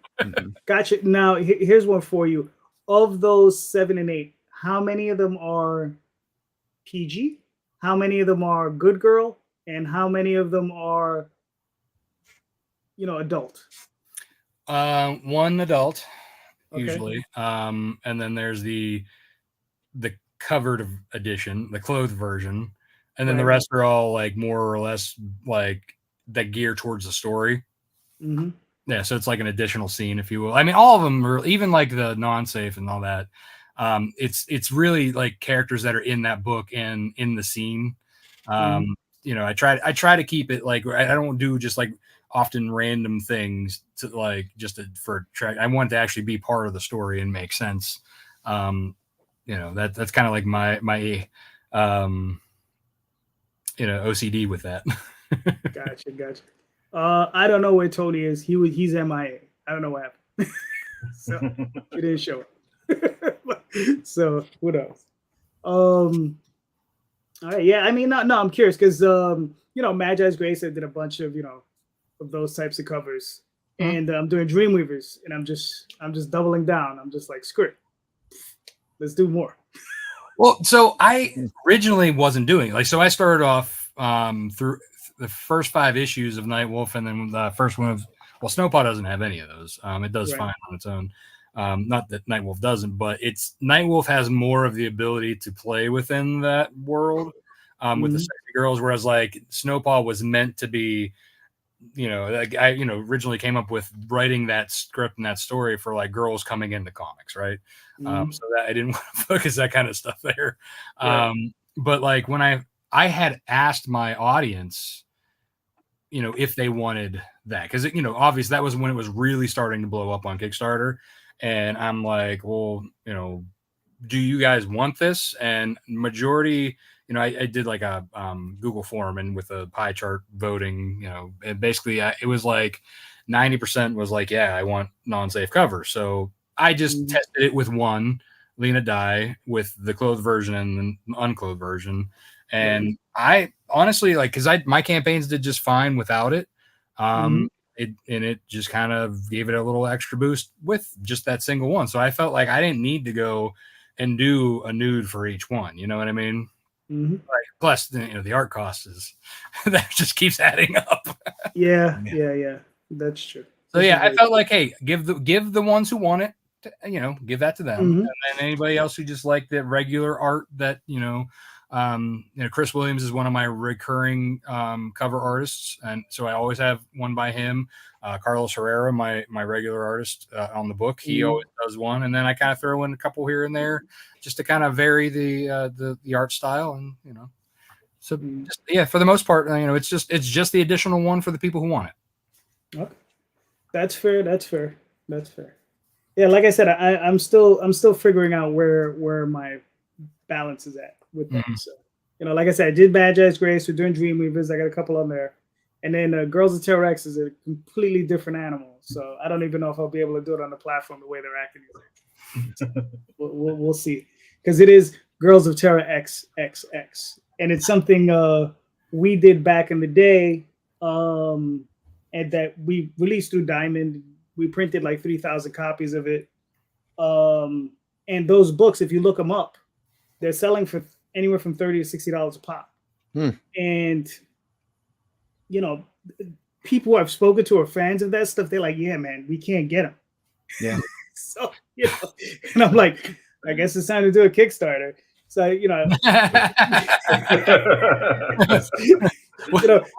Gotcha. Now, here's one for you. Of those 7 and 8, how many of them are PG? How many of them are good girl? And how many of them are, you know, adult?
One adult,
Okay.
usually. And then there's the covered edition, the clothed version. And then the
Right.
rest are all like more or less like that gear towards the story.
Mm-hmm.
Yeah, so it's like an additional scene, if you will. I mean, all of them are, even like the non-safe and all that. It's really like characters that are in that book and in the scene. You know, I try to keep it like, I don't do just like often random things to like for track. I want to actually be part of the story and make sense. You know, that's kind of like my you know, OCD with that.
Gotcha. I don't know where Tony is. He's MIA. I don't know what happened. So he didn't show up. So what else? All right, yeah. I mean, no, I'm curious because you know, Magi's Grace, I did a bunch of, you know, of those types of covers, and I'm doing Dreamweavers, and I'm just doubling down. I'm just like, screw it, let's do more.
Well, so I originally wasn't doing it. Like, so I started off through the first 5 issues of Nightwolf, and then the first one of, well, Snowpaw doesn't have any of those. It does fine on its own. Not that Nightwolf doesn't, but Nightwolf has more of the ability to play within that world with the sexy girls, whereas like Snowpaw was meant to be, you know, like I, you know, originally came up with writing that script and that story for like girls coming into comics, right? So that I didn't want to focus that kind of stuff there. But like when I had asked my audience, you know, if they wanted that, because, you know, obviously that was when it was really starting to blow up on Kickstarter. And I'm like, well, you know, do you guys want this? And majority, you know, I did like a Google form and with a pie chart voting, you know, and basically it was like 90% was like, yeah, I want non-safe cover. So I just tested it with one, Lena Dye, with the clothed version and the unclothed version. And I honestly, like, because my campaigns did just fine without it. It just kind of gave it a little extra boost with just that single one. So I felt like I didn't need to go and do a nude for each one. You know what I mean? Like, plus, you know, the art cost is that just keeps adding up.
Yeah. That's true.
So yeah, I felt like, hey, give the ones who want it, you know, give that to them, and then anybody else who just like the regular art that, you know, Chris Williams is one of my recurring cover artists, and so I always have one by him. Carlos Herrera, my regular artist on the book, he always does one, and then I kind of throw in a couple here and there just to kind of vary the art style, and you know, so just, yeah, for the most part, you know, it's just the additional one for the people who want it.
Okay. That's fair. Yeah, like I said, I'm still figuring out where my balance is at with that. So, you know, like I said, I did Magi's Grace. We're doing Dreamweavers. I got a couple on there, and then Girls of Terror X is a completely different animal. So I don't even know if I'll be able to do it on the platform the way they're acting. We'll see, because it is Girls of Terror XXX, and it's something we did back in the day. and that we released through Diamond. We printed like 3,000 copies of it. And those books, if you look them up, they're selling for anywhere from $30 to $60 a pop. And, you know, people I've spoken to are fans of that stuff. They're like, yeah, man, we can't get them.
Yeah.
So, you know, and I'm like, I guess it's time to do a Kickstarter. So, you know,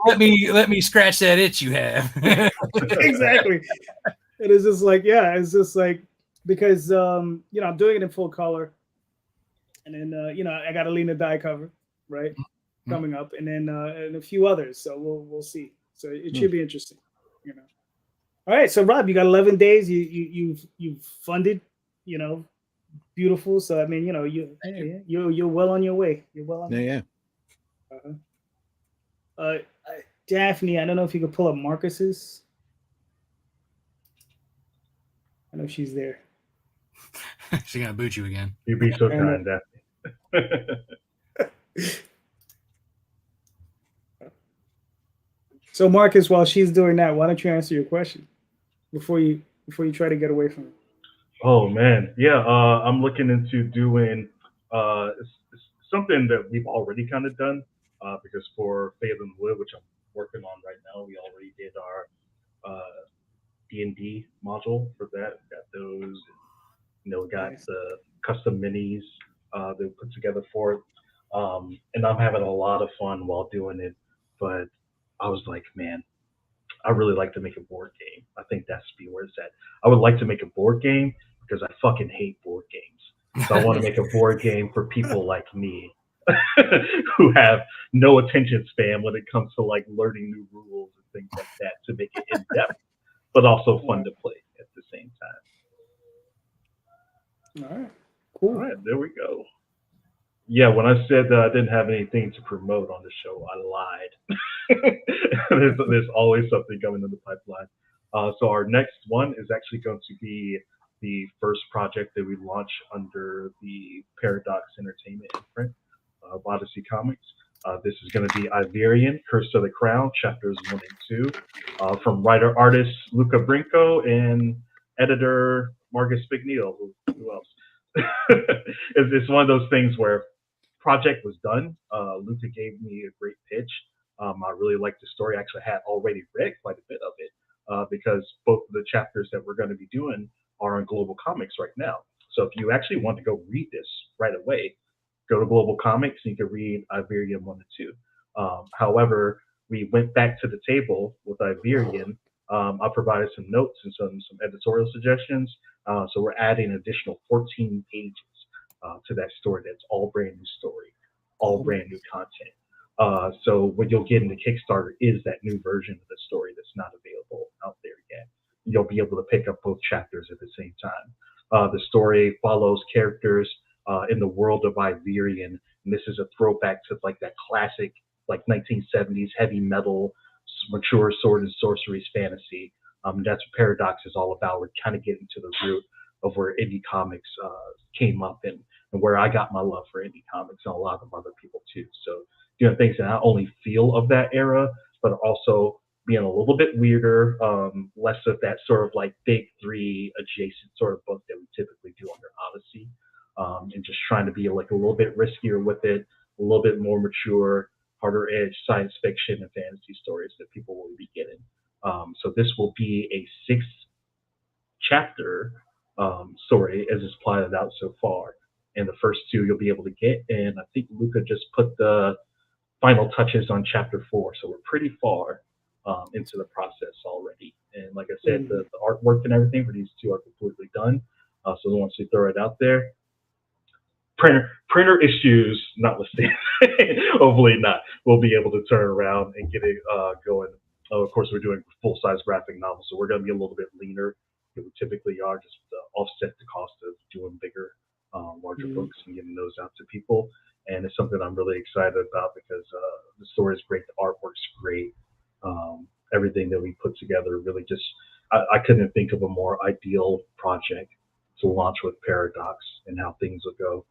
let me scratch that itch you have.
Exactly. It is just like, yeah, it's just like, because, you know, I'm doing it in full color. And then, you know, I got a Lena die cover, right? Coming up. And then and a few others. So we'll see. So it should be interesting, you know. All right. So, Rob, you got 11 days. You've funded, you know, beautiful. So, I mean, you know, you're well on your way. You're well on your way. Yeah. Daphne, I don't know if you could pull up Marcus's. I know she's there.
She's gonna boot you again.
You'd be so kind, Daphne.
So, Marcus, while she's doing that, why don't you answer your question before you try to get away from it?
Oh man, yeah. I'm looking into doing something that we've already kind of done because for Fate in the Wood, which I'm working on right now, we already did our D&D module for that. Got those. You know, we got the custom minis that we put together for it. And I'm having a lot of fun while doing it. But I was like, man, I really like to make a board game. I think that's where it's at. I would like to make a board game because I fucking hate board games. So I want to make a board game for people like me who have no attention span when it comes to like learning new rules and things like that, to make it in depth, but also fun to play at the same time.
All right, cool.
All right, there we go. Yeah, when I said that I didn't have anything to promote on the show, I lied. there's always something coming in the pipeline. So our next one is actually going to be the first project that we launch under the Paradox Entertainment imprint of Odyssey Comics. This is going to be Iberian, Curse of the Crown, chapters 1 and 2, from writer-artist Luca Brinco and editor Marcus McNeal. Who else? It's one of those things where project was done. Luca gave me a great pitch. I really liked the story. I actually had already read quite a bit of it because both of the chapters that we're going to be doing are on Global Comics right now. So if you actually want to go read this right away, go to Global Comics and you can read Iberian 1 and 2. However, we went back to the table with Iberian. I provided some notes and some editorial suggestions. So we're adding an additional 14 pages to that story. That's all brand new story, all brand new content. So what you'll get in the Kickstarter is that new version of the story that's not available out there yet. You'll be able to pick up both chapters at the same time. The story follows characters in the world of Iberian, and this is a throwback to like that classic, like 1970s heavy metal, mature sword and sorceries fantasy. That's what Paradox is all about. We're kind of getting to the root of where Indie Comics came up and where I got my love for Indie Comics and a lot of other people too. So doing things that not only feel of that era, but also being a little bit weirder, less of that sort of like big three adjacent sort of book that we typically do under Odyssey, and just trying to be like a little bit riskier with it, a little bit more mature, harder edge science fiction and fantasy stories that people will be getting. So this will be a 6-chapter story as it's plotted out so far. And the first 2 you'll be able to get. And I think Luca just put the final touches on chapter 4. So we're pretty far into the process already. And like I said, the artwork and everything for these 2 are completely done. So once we throw it out there, printer issues notwithstanding, hopefully not, we'll be able to turn around and get it going. Of course, we're doing full-size graphic novels, so we're going to be a little bit leaner than we typically are, just to offset the cost of doing bigger, larger books and getting those out to people. And it's something I'm really excited about because the story is great, the artwork's great. Everything that we put together really just, I couldn't think of a more ideal project to launch with Paradox and how things will go.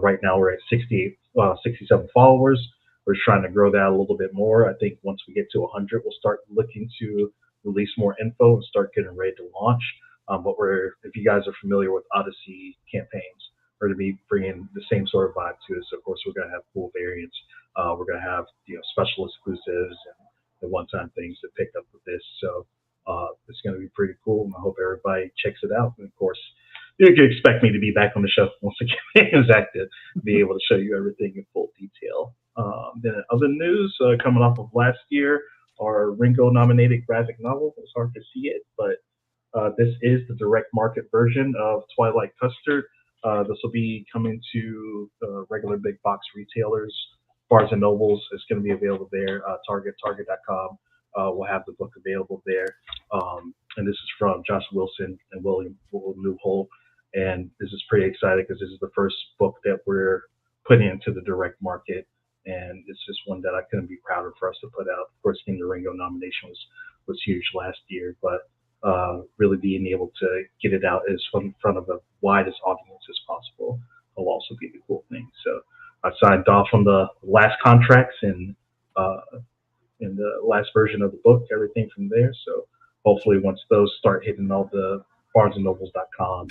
Right now we're at 67 followers. We're trying to grow that a little bit more. I think once we get to 100, we'll start looking to release more info and start getting ready to launch. But if you guys are familiar with Odyssey campaigns, we're going to be bringing the same sort of vibe to it. So of course, we're going to have cool variants. We're going to have special exclusives and the one-time things that pick up with this. So it's going to be pretty cool, and I hope everybody checks it out. And of course, you can expect me to be back on the show once again, Zach, to be able to show you everything in full detail. Then other news coming off of last year, our Ringo-nominated graphic novel. It's hard to see it, but this is the direct market version of Twilight Custard. This will be coming to regular big box retailers, Barnes and Nobles. It's going to be available there. Target.com will have the book available there. And this is from Josh Wilson and William Newhole. And this is pretty exciting because this is the first book that we're putting into the direct market. And it's just one that I couldn't be prouder for us to put out. Of course, getting the Ringo nomination was huge last year, but really being able to get it out in front of the widest audience as possible will also be the cool thing. So I signed off on the last contracts and in the last version of the book, everything from there. So hopefully once those start hitting all the BarnesandNobles.com,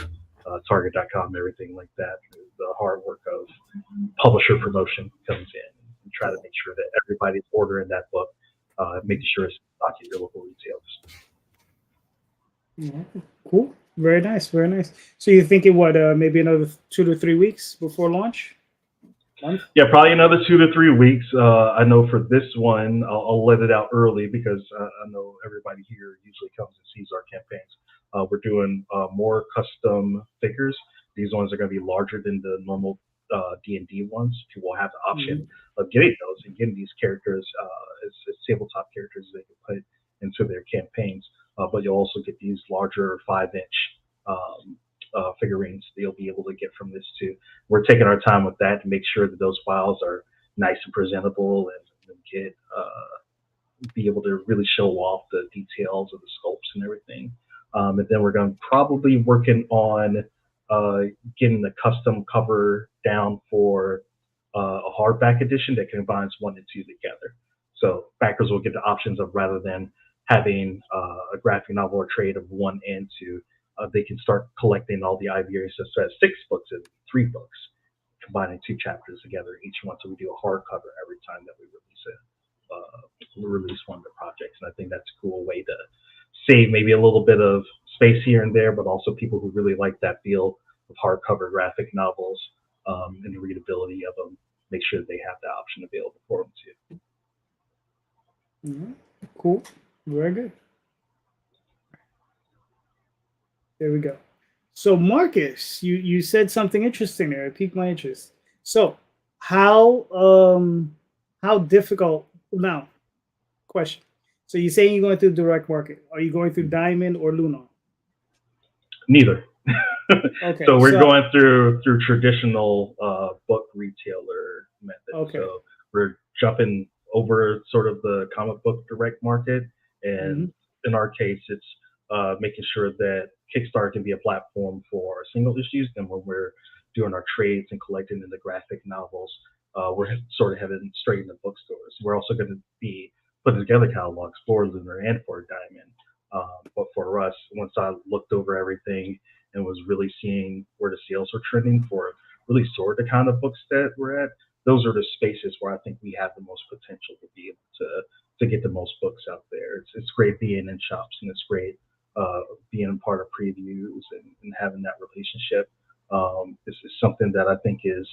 Target.com, everything like that, the hard work of publisher promotion comes in and try to make sure that everybody's ordering that book, making sure it's stocked at your local retailers.
Yeah, cool. Very nice. Very nice. So you're thinking what, maybe another 2 to 3 weeks before launch? Month?
Yeah, probably another 2 to 3 weeks. I know for this one, I'll let it out early because I know everybody here usually comes and sees our campaigns. We're doing more custom figures. These ones are going to be larger than the normal D&D ones. People will have the option of getting those and getting these characters as tabletop characters they can put into their campaigns. But you'll also get these larger 5-inch figurines that you'll be able to get from this too. We're taking our time with that to make sure that those files are nice and presentable and get be able to really show off the details of the sculpts and everything. And then we're going to probably working on getting the custom cover down for a hardback edition that combines 1 and 2 together. So backers will get the options of, rather than having a graphic novel or trade of 1 and 2, they can start collecting all the IVRs. So that's 6 books and 3 books, combining 2 chapters together each one. So we do a hardcover every time that we release one of the projects. And I think that's a cool way to save maybe a little bit of space here and there, but also people who really like that feel of hardcover graphic novels and the readability of them, make sure they have that option available for them too.
Mm-hmm. Cool. Very good. There we go. So Marcus, you said something interesting there. It piqued my interest. So how difficult now? Question. So you're saying you're going through direct market. Are you going through Diamond or Lunar?
Neither.
Okay.
So we're going through traditional book retailer method.
Okay.
So we're jumping over sort of the comic book direct market, and in our case, it's making sure that Kickstarter can be a platform for single issues. And when we're doing our trades and collecting in the graphic novels, we're sort of heading straight into bookstores. We're also going to be putting together catalogs for Lunar and for Diamond. But for us, once I looked over everything and was really seeing where the sales were trending for really sort of the kind of books that we're at, those are the spaces where I think we have the most potential to be able to get the most books out there. It's great being in shops, and it's great being part of previews and having that relationship. This is something that I think is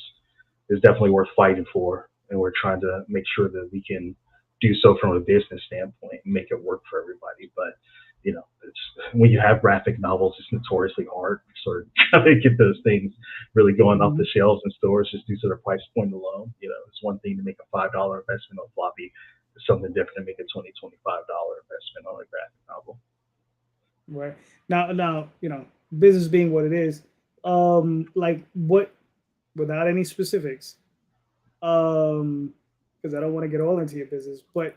definitely worth fighting for, and we're trying to make sure that we can do so from a business standpoint and make it work for everybody. But it's, when you have graphic novels, it's notoriously hard to sort of try to get those things really going off the shelves in stores just due to their price point alone. It's one thing to make a $5 investment on floppy. It's something different to make a $20, $25 investment on a graphic novel.
Right. Now, business being what it is, like what, without any specifics, because I don't want to get all into your business, but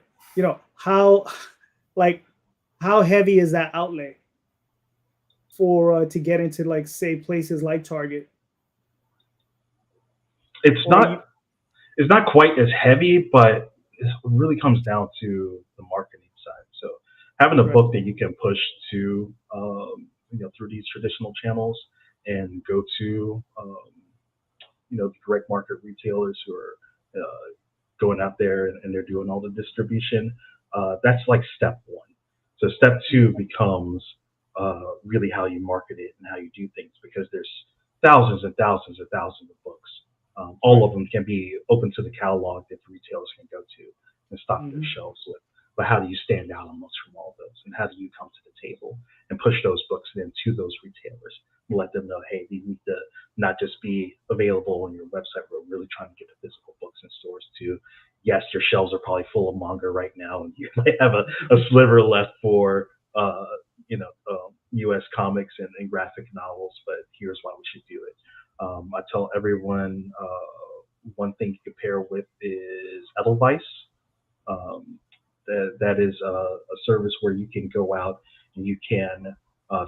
how heavy is that outlay for to get into, like, say, places like Target?
It's not quite as heavy, but it really comes down to the marketing side. So having a
Right.
book that you can push to, through these traditional channels and go to, direct market retailers who are going out there and they're doing all the distribution. That's like step one. So step two becomes really how you market it and how you do things, because there's thousands and thousands and thousands of books. All of them can be open to the catalog that the retailers can go to and stock their shelves with. But how do you stand out almost from all those? And how do you come to the table and push those books then to those retailers and let them know, hey, these need to not just be available on your website. We're really trying to get the physical books in stores too. Yes, your shelves are probably full of manga right now, and you might have a sliver left for U.S. comics and graphic novels, but here's why we should do it. I tell everyone one thing to compare with is Edelweiss. That is a service where you can go out and you can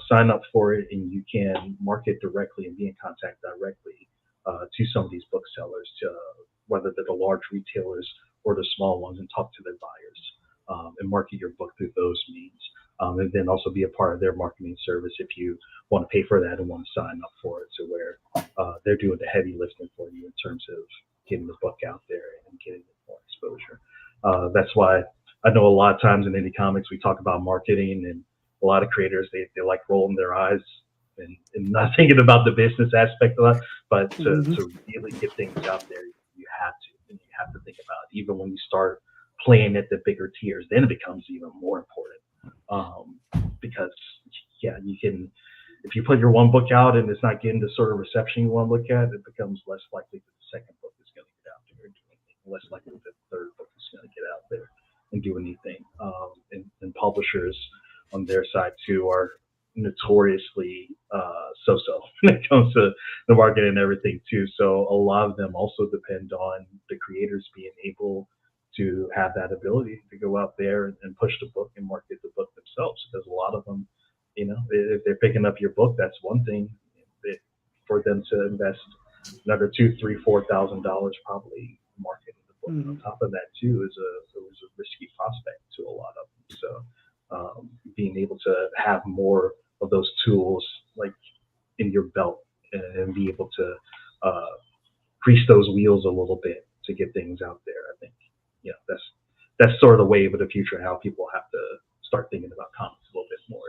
sign up for it, and you can market directly and be in contact directly to some of these booksellers, whether they're the large retailers or the small ones, and talk to their buyers and market your book through those means. And then also be a part of their marketing service if you want to pay for that and want to sign up for it, to where they're doing the heavy lifting for you in terms of getting the book out there and getting more exposure. That's why I know a lot of times in indie comics we talk about marketing, and a lot of creators they like rolling their eyes and not thinking about the business aspect of that. But to really get things out there, you have to, and you have to think about it. Even when you start playing at the bigger tiers, then it becomes even more important. Because you can, if you put your one book out and it's not getting the sort of reception you want to look at, it becomes less likely that the second book is going to get out there and do anything, less likely that the third book is going to get out there and do anything. And publishers on their side too are notoriously so-so when it comes to the market and everything too. So a lot of them also depend on the creators being able to have that ability to go out there and push the book and market the book themselves. Because a lot of them, if they're picking up your book, that's one thing. For them to invest another $2,000, $3,000, $4,000 probably marketing the book. On top of that too is a risky prospect to a lot of them. So being able to have more of those tools like in your belt and be able to grease those wheels a little bit to get things out there, I think that's sort of the wave of the future, how people have to start thinking about comics a little bit more.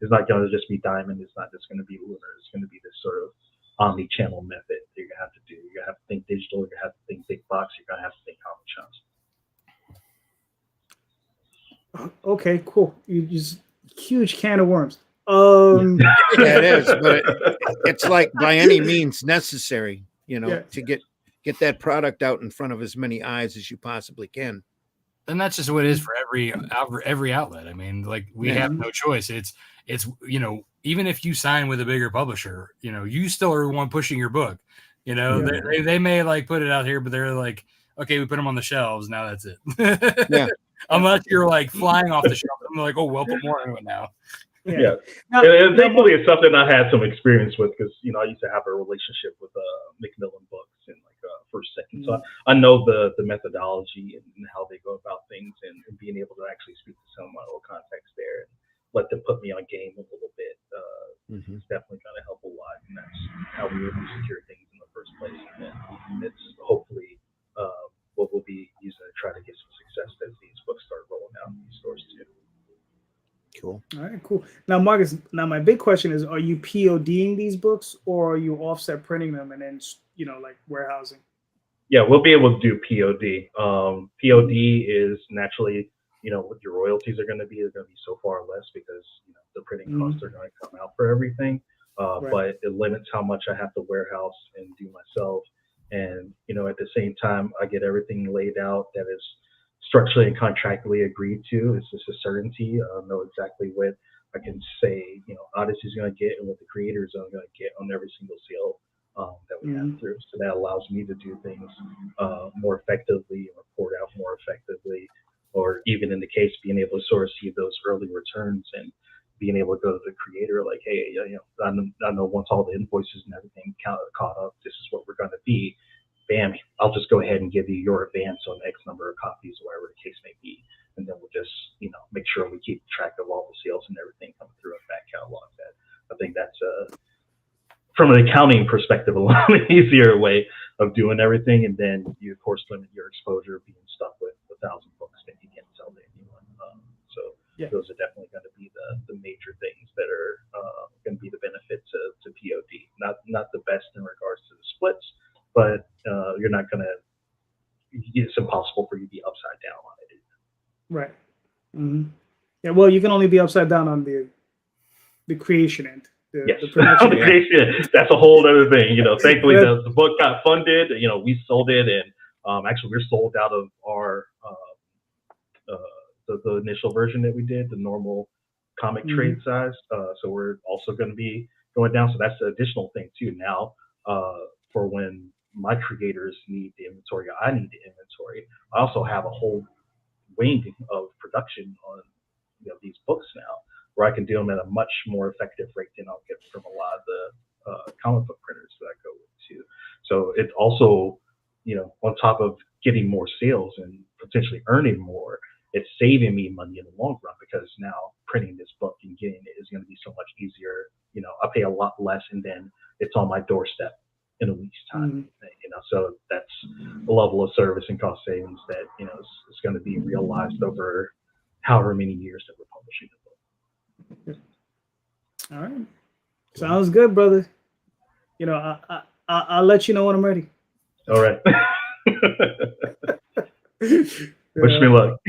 It's not going to just be Diamond. It's not just going to be Lunar. It's going to be this sort of omni-channel method that you're going to have to do. You're going to have to think digital. You're going to have to think big box. You're going to have to think comic shops.
Okay, cool. You just huge can of worms.
Yeah, it is, but it's like by any means necessary, to get that product out in front of as many eyes as you possibly can.
And that's just what it is for every outlet. I mean, like we have no choice. It's even if you sign with a bigger publisher, you still are the one pushing your book. They may like put it out here, but they're like, okay, we put them on the shelves. Now that's it.
Yeah.
Unless you're like flying off the shelf, I'm like, oh, we'll put more into it now.
Yeah. And thankfully, it's something I had some experience with, because I used to have a relationship with McNeal books and First Second, so I know the methodology and how they go about things, and being able to actually speak to some of my old contacts there and let them put me on game a little bit is definitely going to help a lot, and that's how we were able to secure things in the first place. And it's hopefully what we'll be using to try to get some success as these books start rolling out in these stores too.
Cool.
All right, cool. Now, Marcus, my big question is, are you PODing these books, or are you offset printing them and then, like warehousing?
Yeah, we'll be able to do POD. POD is naturally, what your royalties are going to be so far less, because the printing costs are going to come out for everything. But it limits how much I have to warehouse and do myself. And at the same time, I get everything laid out that is structurally and contractually agreed to. It's just a certainty. I know exactly what I can say, Odyssey's going to get and what the creators are going to get on every single sale that we have through. So that allows me to do things more effectively and report out more effectively, or even in the case, being able to sort of see those early returns and being able to go to the creator like, hey, I know once all the invoices and everything caught up, this is what we're going to be. Bam, I'll just go ahead and give you your advance on X number of copies, whatever the case may be. and then we'll just make sure we keep track of all the sales and everything coming through our back catalog. That I think that's from an accounting perspective a lot easier way of doing everything, and then you of course limit your exposure being stuck with 1,000 books that you can't sell to anyone. So those are definitely going to be the major things that are going to be the benefit to POD. Not the best in regards to the splits, but you're not going to. It's impossible for you to be upside down on it.
Right. Mm-hmm. Yeah. Well, you can only be upside down on the creation end.
Yes,
the production
end. That's a whole other thing. Thankfully the book got funded. We sold it, and actually we're sold out of our the initial version that we did, the normal comic trade size. So we're also going to be going down. So that's the additional thing too. Now, for when my creators need the inventory, I need the inventory. I also have a whole wing of production on these books now, where I can do them at a much more effective rate than I'll get from a lot of the comic book printers that I go with too. So it's also, on top of getting more sales and potentially earning more, it's saving me money in the long run, because now printing this book and getting it is going to be so much easier. I pay a lot less, and then it's on my doorstep in a week's time. So that's a level of service and cost savings that is going to be realized over however many years that we're publishing the book.
All right, sounds good, brother. I'll let you know when I'm ready.
All right. Wish me luck.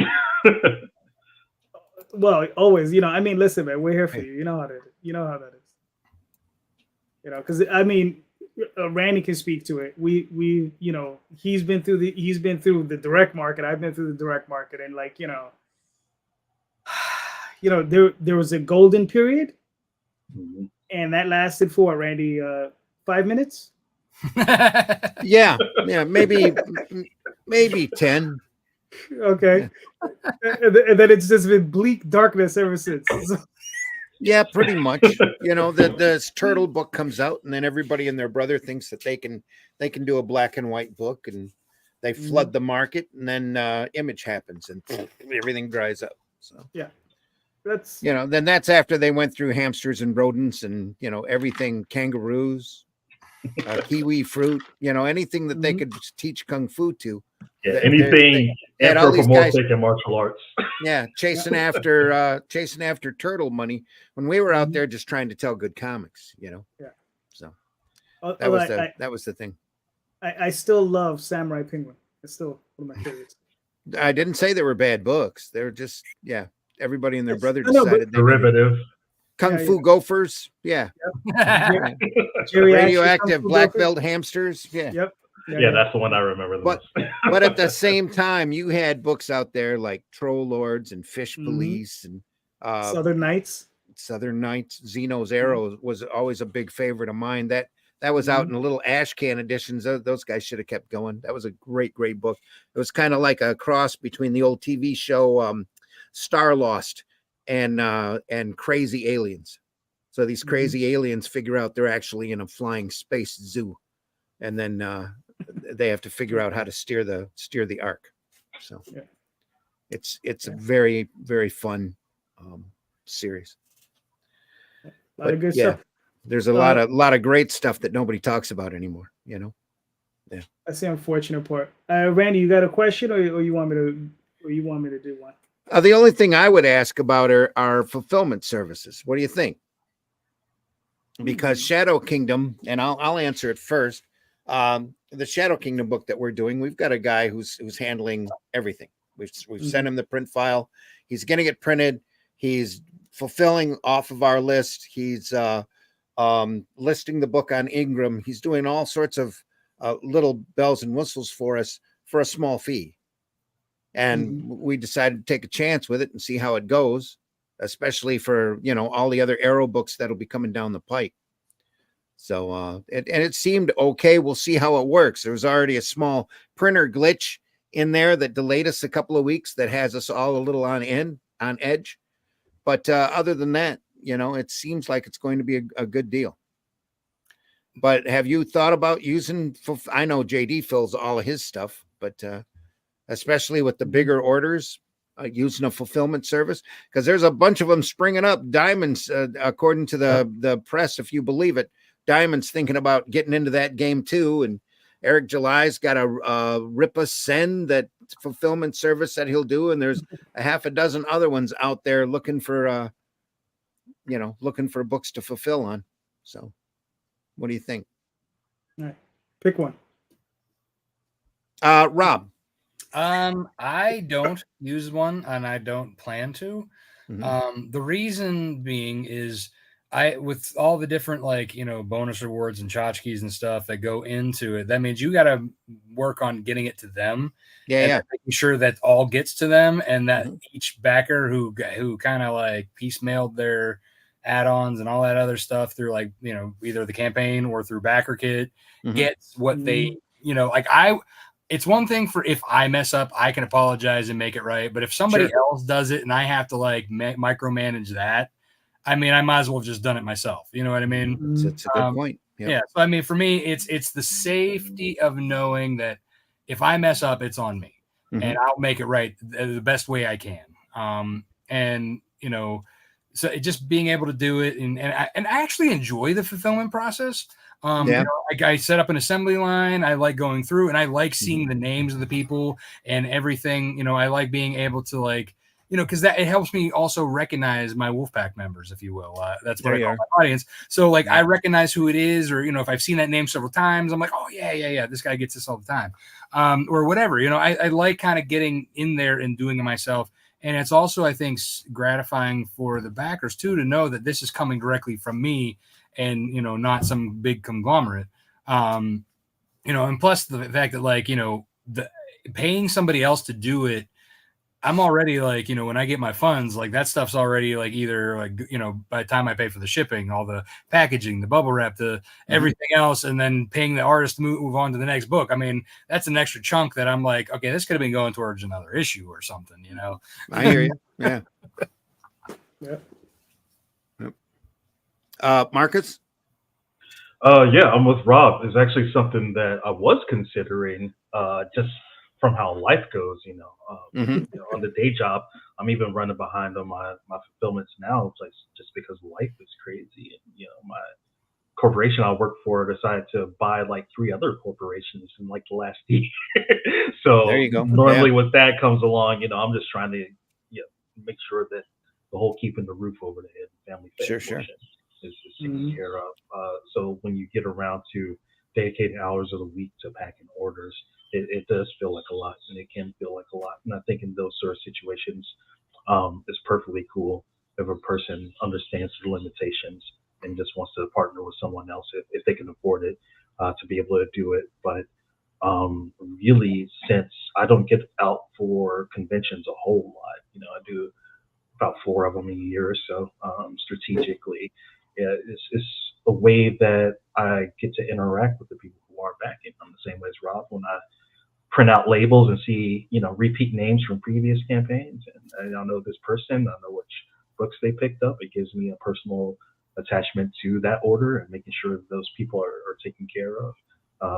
Well, always, listen, man, we're here for you. You know how that is. Because Randy can speak to it. We he's been through the direct market. I've been through the direct market, and there was a golden period, and that lasted for what, Randy, 5 minutes.
Yeah, maybe 10.
Okay. And then it's just been bleak darkness ever since.
Yeah, pretty much. The turtle book comes out, and then everybody and their brother thinks that they can do a black and white book, and they flood the market, and then Image happens, and everything dries up. So
that's
then that's after they went through hamsters and rodents, and everything, kangaroos, kiwi fruit, anything that they could teach kung fu to.
Yeah, anything anthropomorphic and martial arts.
Yeah, chasing after turtle money when we were out there just trying to tell good comics, Yeah. So that was the thing.
I still love Samurai Penguin. It's still one of my favorites.
I didn't say they were bad books. They're just everybody and their brother decided
derivative.
Kung Fu Gophers, radioactive black belt hamsters,
Yep.
Yeah, that's the one I remember.
But at the same time, you had books out there like Troll Lords and Fish Police and
Southern Knights.
Zeno's Arrow was always a big favorite of mine. That was out in a little ash can editions. Those guys should have kept going. That was a great book. It was kind of like a cross between the old TV show Star Lost and Crazy Aliens. So these crazy aliens figure out they're actually in a flying space zoo, and then they have to figure out how to steer the ark. So it's a very, very fun series.
A lot of good stuff.
There's a lot of great stuff that nobody talks about anymore. Yeah,
that's the unfortunate part. Randy, you got a question, or you want me to do one?
The only thing I would ask about are fulfillment services. What do you think? Because Shadow Kingdom, and I'll answer it first. The Shadow Kingdom book that we're doing, we've got a guy who's handling everything. We've sent him the print file. He's getting it printed. He's fulfilling off of our list. He's listing the book on Ingram. He's doing all sorts of little bells and whistles for us for a small fee. And we decided to take a chance with it and see how it goes, especially for, all the other Arrow books that'll be coming down the pike. So, it seemed okay. We'll see how it works. There was already a small printer glitch in there that delayed us a couple of weeks that has us all a little on edge. But other than that, it seems like it's going to be a good deal. But have you thought about using, I know JD fills all of his stuff, but especially with the bigger orders, using a fulfillment service? Because there's a bunch of them springing up. Diamond's, according to the press, if you believe it, Diamond's thinking about getting into that game too. And Eric July's got a Rippa Send, that fulfillment service that he'll do. And there's a half a dozen other ones out there looking for, looking for books to fulfill on. So what do you think?
All right. Pick one.
Rob.
I don't use one, and I don't plan to.
Mm-hmm.
The reason being is with all the different bonus rewards and tchotchkes and stuff that go into it, that means you got to work on getting it to them.
Yeah.
Making sure that all gets to them, and that each backer who kind of piecemealed their add-ons and all that other stuff through either the campaign or through backer kit gets what they it's one thing for if I mess up, I can apologize and make it right. But if somebody else does it and I have to micromanage that, I mean, I might as well have just done it myself. You know what I mean?
It's a good point. Yep.
Yeah. So I mean, for me, it's the safety of knowing that if I mess up, it's on me, and I'll make it right the best way I can. So just being able to do it, and I actually enjoy the fulfillment process. I set up an assembly line. I like going through, and I like seeing the names of the people and everything. I like being able to because that it helps me also recognize my Wolfpack members, if you will. That's what I call my audience. So I recognize who it is, or if I've seen that name several times, I'm like, oh yeah, this guy gets this all the time, or whatever. I like kind of getting in there and doing it myself. And it's also, I think, gratifying for the backers too to know that this is coming directly from me, and not some big conglomerate. And plus the fact that the paying somebody else to do it, I'm already when I get my funds, that stuff's already either by the time I pay for the shipping, all the packaging, the bubble wrap, the everything else, and then paying the artist to move on to the next book. I mean, that's an extra chunk that I'm okay, this could have been going towards another issue or something,
I hear you. Yeah. Marcus?
I'm with Rob. It's actually something that I was considering, just from how life goes, on the day job. I'm even running behind on my fulfillments now, just because life is crazy. And, my corporation I work for decided to buy 3 other corporations in the last year. So
there you go.
Normally when that comes along, I'm just trying to make sure that the whole keeping the roof over the head, family
sure.
is taken care of. So when you get around to dedicated hours of the week to packing orders, it does feel like a lot, and it can feel like a lot. And I think in those sort of situations, it's perfectly cool if a person understands the limitations and just wants to partner with someone else if they can afford it, to be able to do it. But really, since I don't get out for conventions a whole lot, I do about 4 of them a year or so, strategically. It's a way that I get to interact with the people who are backing. I'm the same way as Rob. When I print out labels and see, repeat names from previous campaigns, and I know this person, I know which books they picked up, it gives me a personal attachment to that order, and making sure that those people are taken care of.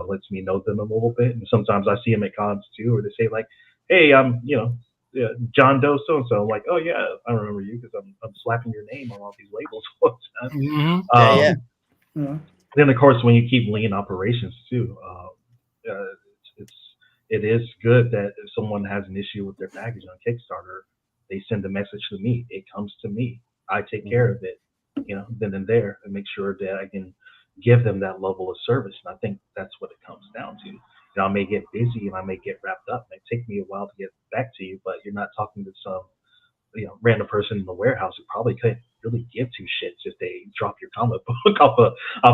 Lets me know them a little bit. And sometimes I see them at cons too, or they say hey, I'm, John Doe so-and-so. I'm like, oh yeah, I remember you, because I'm slapping your name on all these labels all the time. Then of course, when you keep lean operations too, it is good that if someone has an issue with their package on Kickstarter, they send a message to me. It comes to me. I take care of it, then and there, and make sure that I can give them that level of service. And I think that's what it comes down to. I may get busy and I may get wrapped up. It may take me a while to get back to you, but you're not talking to some random person in the warehouse who probably couldn't really give 2 shits if they drop your comic book off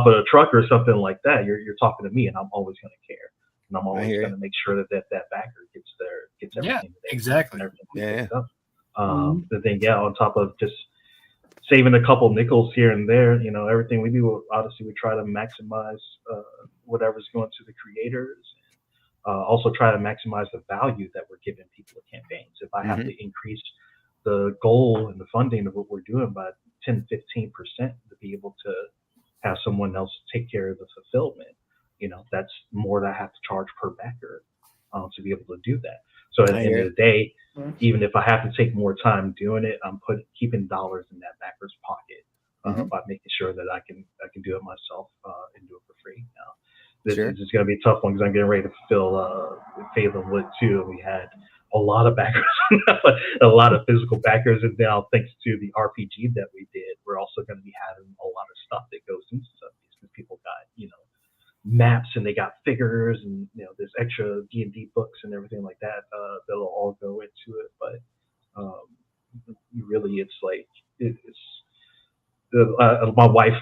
a truck or something like that. You're talking to me, and I'm always going to care, and I'm always going to make sure that backer gets everything.
Exactly.
But then on top of just saving a couple nickels here and there, everything we do, obviously we try to maximize whatever's going to the creators. Also try to maximize the value that we're giving people at campaigns. If I have to increase the goal and the funding of what we're doing by 10-15% to be able to have someone else take care of the fulfillment, that's more that I have to charge per backer to be able to do that. So at
I
the end
hear
of the day,
Right.
even if I have to take more time doing it, I'm keeping dollars in that backer's pocket by making sure that I can do it myself and do it for free. Now, this is going to be a tough one because I'm getting ready to fulfill Phelan Wood too. We had a lot of backers, a lot of physical backers, and now thanks to the RPG that we did, we're also going to be having a lot of stuff that goes into stuff because people got maps and they got figures and there's extra D&D books and everything like that that'll all go into it. But really, it's like my wife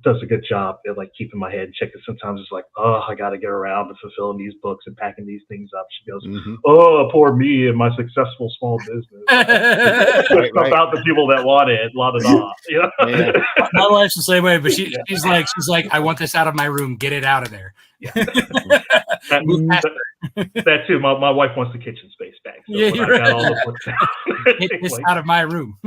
does a good job at like keeping my head in check. Sometimes it's like, oh, I got to get around to fulfilling these books and packing these things up. She goes, oh, poor me and my successful small business. Stuff out to people that want it, la da da.
Yeah. My wife's the same way, but she's like, I want this out of my room. Get it out of there.
Yeah. that too. My wife wants the kitchen space back. So
yeah,
I got all the books
get this out of my room.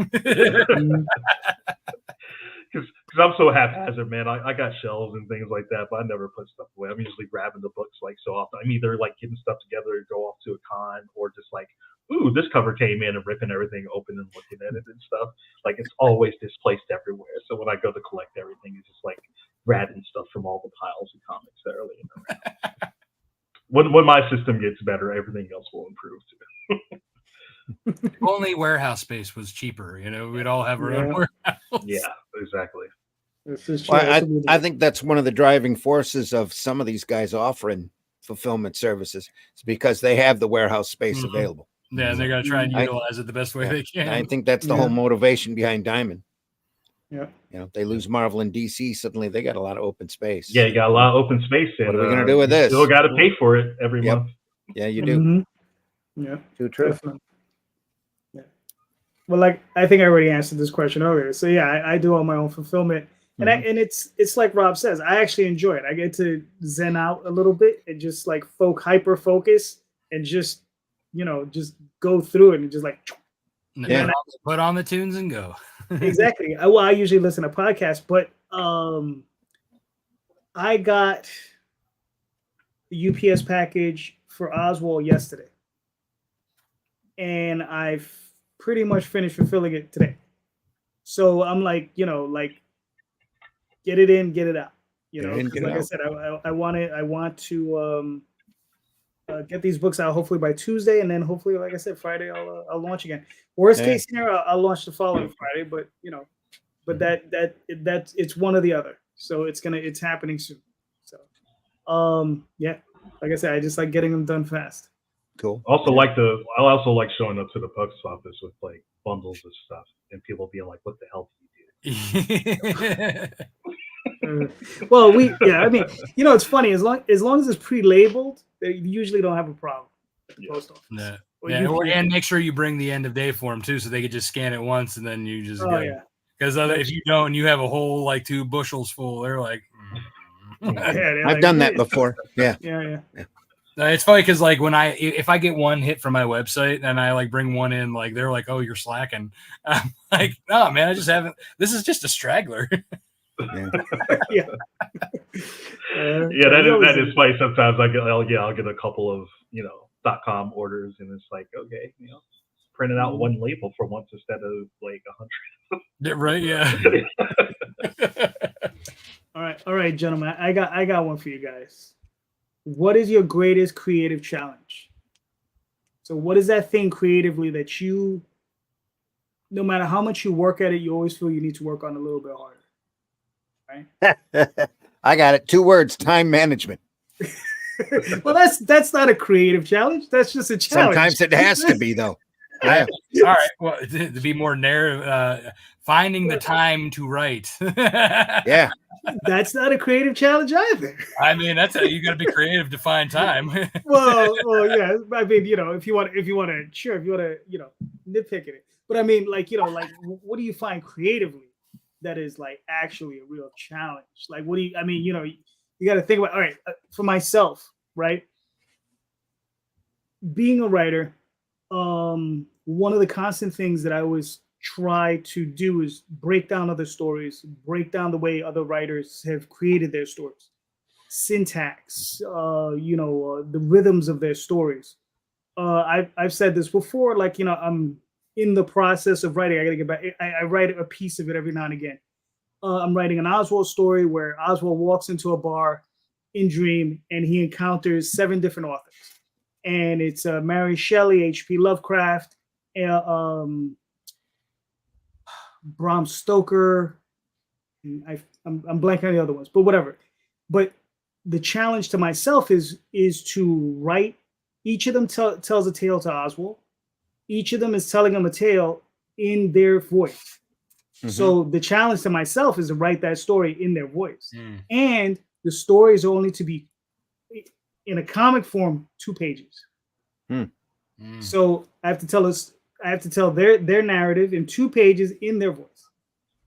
Because I'm so haphazard, man. I got shelves and things like that, but I never put stuff away. I'm usually grabbing the books like so often. I'm either like getting stuff together to go off to a con, or just like, ooh, this cover came in and ripping everything open and looking at it and stuff. Like it's always displaced everywhere. So when I go to collect everything, it's just like grabbing stuff from all the piles of comics that are laying around. When my system gets better, everything else will improve too.
If only warehouse space was cheaper, we'd all have our own warehouse.
Yeah, exactly.
Well, I think that's one of the driving forces of some of these guys offering fulfillment services. It's because they have the warehouse space available.
Yeah, and they're going to try and utilize it the best way they can.
I think that's the whole motivation behind Diamond.
Yeah.
They lose Marvel and DC, suddenly they got a lot of open space.
Yeah, you got a lot of open space. And,
what are we going to do with this?
Still got to pay for it every month.
Yeah, you do.
Yeah,
too true.
Definitely. Yeah. Well, like I think I already answered this question earlier. So yeah, I do all my own fulfillment, and it's like Rob says, I actually enjoy it. I get to zen out a little bit and just like hyper focus and just just go through it and just like
put on the tunes and go.
Exactly. I usually listen to podcasts, but I got the UPS package for Oswald yesterday, and I've pretty much finished fulfilling it today. So I'm like, like get it in, get it out. Like I said, I want to get these books out hopefully by Tuesday, and then hopefully, like I said, Friday I'll launch again. Worst case scenario, I'll launch the following Friday, but that's it's one or the other. So it's happening soon. So yeah, like I said, I just like getting them done fast.
Cool.
I also like showing up to the post office with like bundles of stuff and people being like, what the hell did you do?
Well, I mean, it's funny, as long as it's pre-labeled, they usually don't have a problem at the post office.
And make sure you bring the end of day form too, so they could just scan it once and then you just go. Yeah. Because if you don't, you have a whole like 2 bushels full. They're like,
I've done that before. Yeah.
It's funny because like if I get one hit from my website and I like bring one in, like they're like, oh, you're slacking. I'm like, no, man, I just haven't. This is just a straggler.
Yeah, that is funny. Sometimes I'll get a couple of .com orders, and it's like, okay, printed out one label for once instead of like 100.
Right? Yeah.
All right, gentlemen. I got one for you guys. What is your greatest creative challenge? So, what is that thing creatively that you, no matter how much you work at it, you always feel you need to work on a little bit harder? Right?
I got it. 2 words: time management.
Well, that's not a creative challenge. That's just a challenge.
Sometimes it has to be, though.
Yeah. All right. Well, to be more narrow, finding the time to write.
Yeah.
That's not a creative challenge either.
I mean, you got to be creative to find time.
well, yeah. I mean, if you want to, nitpick it. But I mean, like, what do you find creatively that is like actually a real challenge? Like, you got to think about. All right, for myself, right? Being a writer, one of the constant things that I always try to do is break down other stories, break down the way other writers have created their stories, syntax, the rhythms of their stories, I've said this before, like, you know, I'm in the process of writing. I gotta get back. I write a piece of it every now and again. I'm writing an Oswald story where Oswald walks into a bar in Dream and he encounters 7 different authors, and it's Mary Shelley, H.P. Lovecraft, Bram Stoker. I'm blanking on the other ones, but whatever. But the challenge to myself is to write. Each of them tells a tale to Oswald. Each of them is telling him a tale in their voice. Mm-hmm. So the challenge to myself is to write that story in their voice. And the stories are only to be in a comic form 2 pages. So I have to tell their narrative in 2 pages in their voice.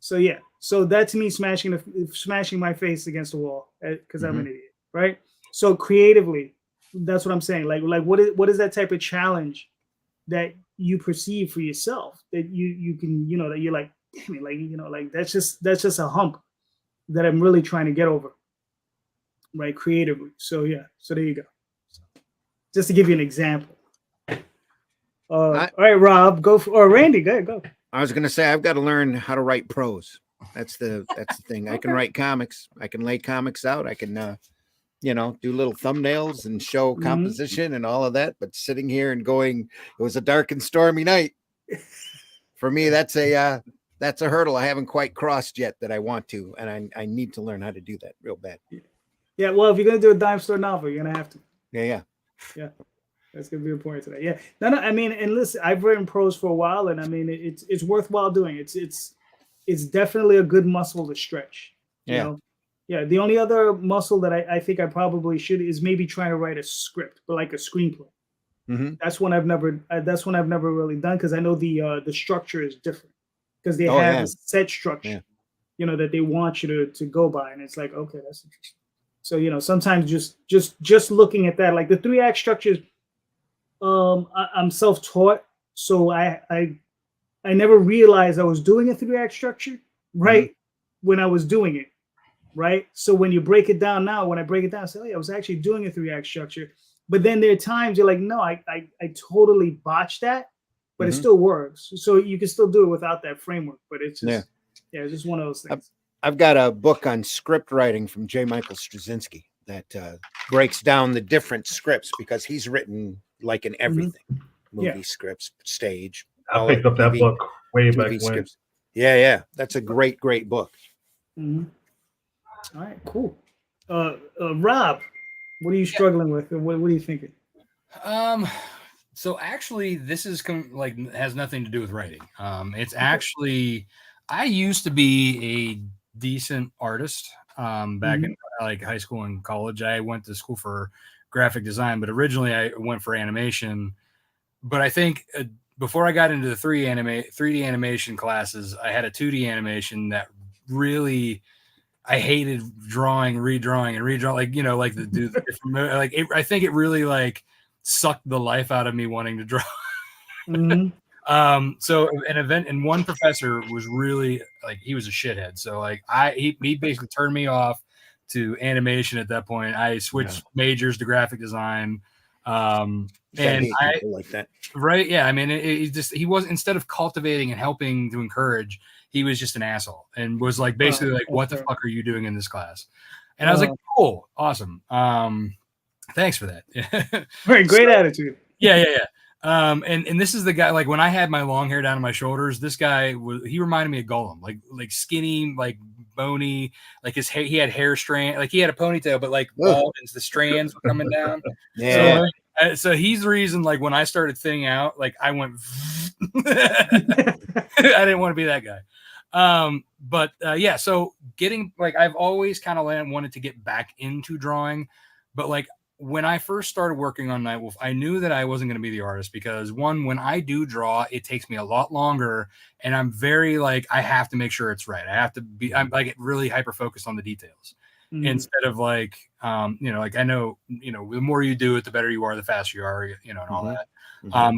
So yeah, so that's me smashing my face against the wall because I'm an idiot, right? So creatively, that's what I'm saying. Like what is that type of challenge that you perceive for yourself that you can, you know, that you're like, damn it, like, you know, like that's just a hump that I'm really trying to get over, right? Creatively. So yeah, so there you go. Just to give you an example. All right, Rob, go for, or Randy, go.
I was gonna say I've got to learn how to write prose. That's the thing. I can write comics. I can lay comics out. I can you know, do little thumbnails and show composition and all of that. But sitting here and going, it was a dark and stormy night. For me, that's a hurdle I haven't quite crossed yet that I want to, and I need to learn how to do that real bad.
Yeah, well, if you're gonna do a dime store novel, you're gonna have to.
Yeah.
That's gonna be important today. Yeah, no. I mean, and listen, I've written prose for a while, and I mean, it's worthwhile doing. It's definitely a good muscle to stretch. You know? Yeah. The only other muscle that I think I probably should is maybe trying to write a script, but like a screenplay. That's one I've never really done because I know the structure is different because they have a set structure, you know, that they want you to go by, and it's like, okay, that's interesting. So, you know, sometimes just looking at that, like the 3-act structures, I'm self-taught, so I never realized I was doing a 3-act structure, right? When I was doing it, right? So when you break it down now, when I break it down, I say, oh yeah, I was actually doing a 3-act structure. But then there are times you're like, no, I totally botched that, but it still works. So you can still do it without that framework. But it's just, it's just one of those things.
I've got a book on script writing from J. Michael Straczynski that breaks down the different scripts because he's written like in everything, movie scripts, stage.
I picked up that book way back when.
Scripts. Yeah. That's a great book.
All right, cool. Rob, what are you struggling with? What are you thinking?
So actually, this is has nothing to do with writing. It's actually, I used to be a decent artist back in like high school and college. I went to school for graphic design, but originally I went for animation. But I think before I got into the 3D animation classes, I had a 2D animation that really, I hated redrawing, like, you know, like the dude, like I think it really like sucked the life out of me wanting to draw. So an event, and one professor was really like, he was a shithead. So like he basically turned me off to animation at that point. I switched majors to graphic design. And I
like that.
Right. Yeah. I mean, he was, instead of cultivating and helping to encourage, he was just an asshole and was like, basically like, what the fuck are you doing in this class? And I was like, cool. Awesome. Thanks for that.
Great attitude.
Yeah. And this is the guy, like when I had my long hair down to my shoulders, this guy he reminded me of Gollum, like skinny, like bony, like his hair, he had hair strand, like he had a ponytail, but like bald and the strands were coming down. So he's the reason, like when I started thinning out, like I went, I didn't want to be that guy. So getting, like, I've always kind of wanted to get back into drawing, but like when I first started working on Nightwolf, I knew that I wasn't going to be the artist because when I do draw, it takes me a lot longer, and I'm very like, I have to make sure it's right. I'm like really hyper focused on the details instead of like, like I know, the more you do it, the better you are, the faster you are, and all that.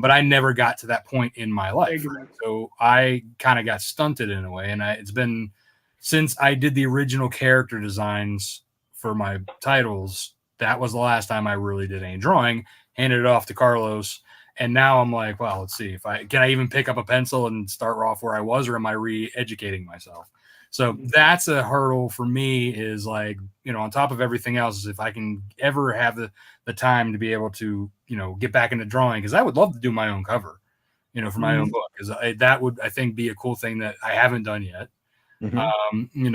But I never got to that point in my life. Right? So I kind of got stunted in a way. And it's been since I did the original character designs for my titles, that was the last time I really did any drawing, handed it off to Carlos. And now I'm like, well, let's see if can I even pick up a pencil and start off where I was, or am I re-educating myself? So that's a hurdle for me, is like, on top of everything else, is if I can ever have the time to be able to, get back into drawing, because I would love to do my own cover, for my own book, because that would, I think, be a cool thing that I haven't done yet. And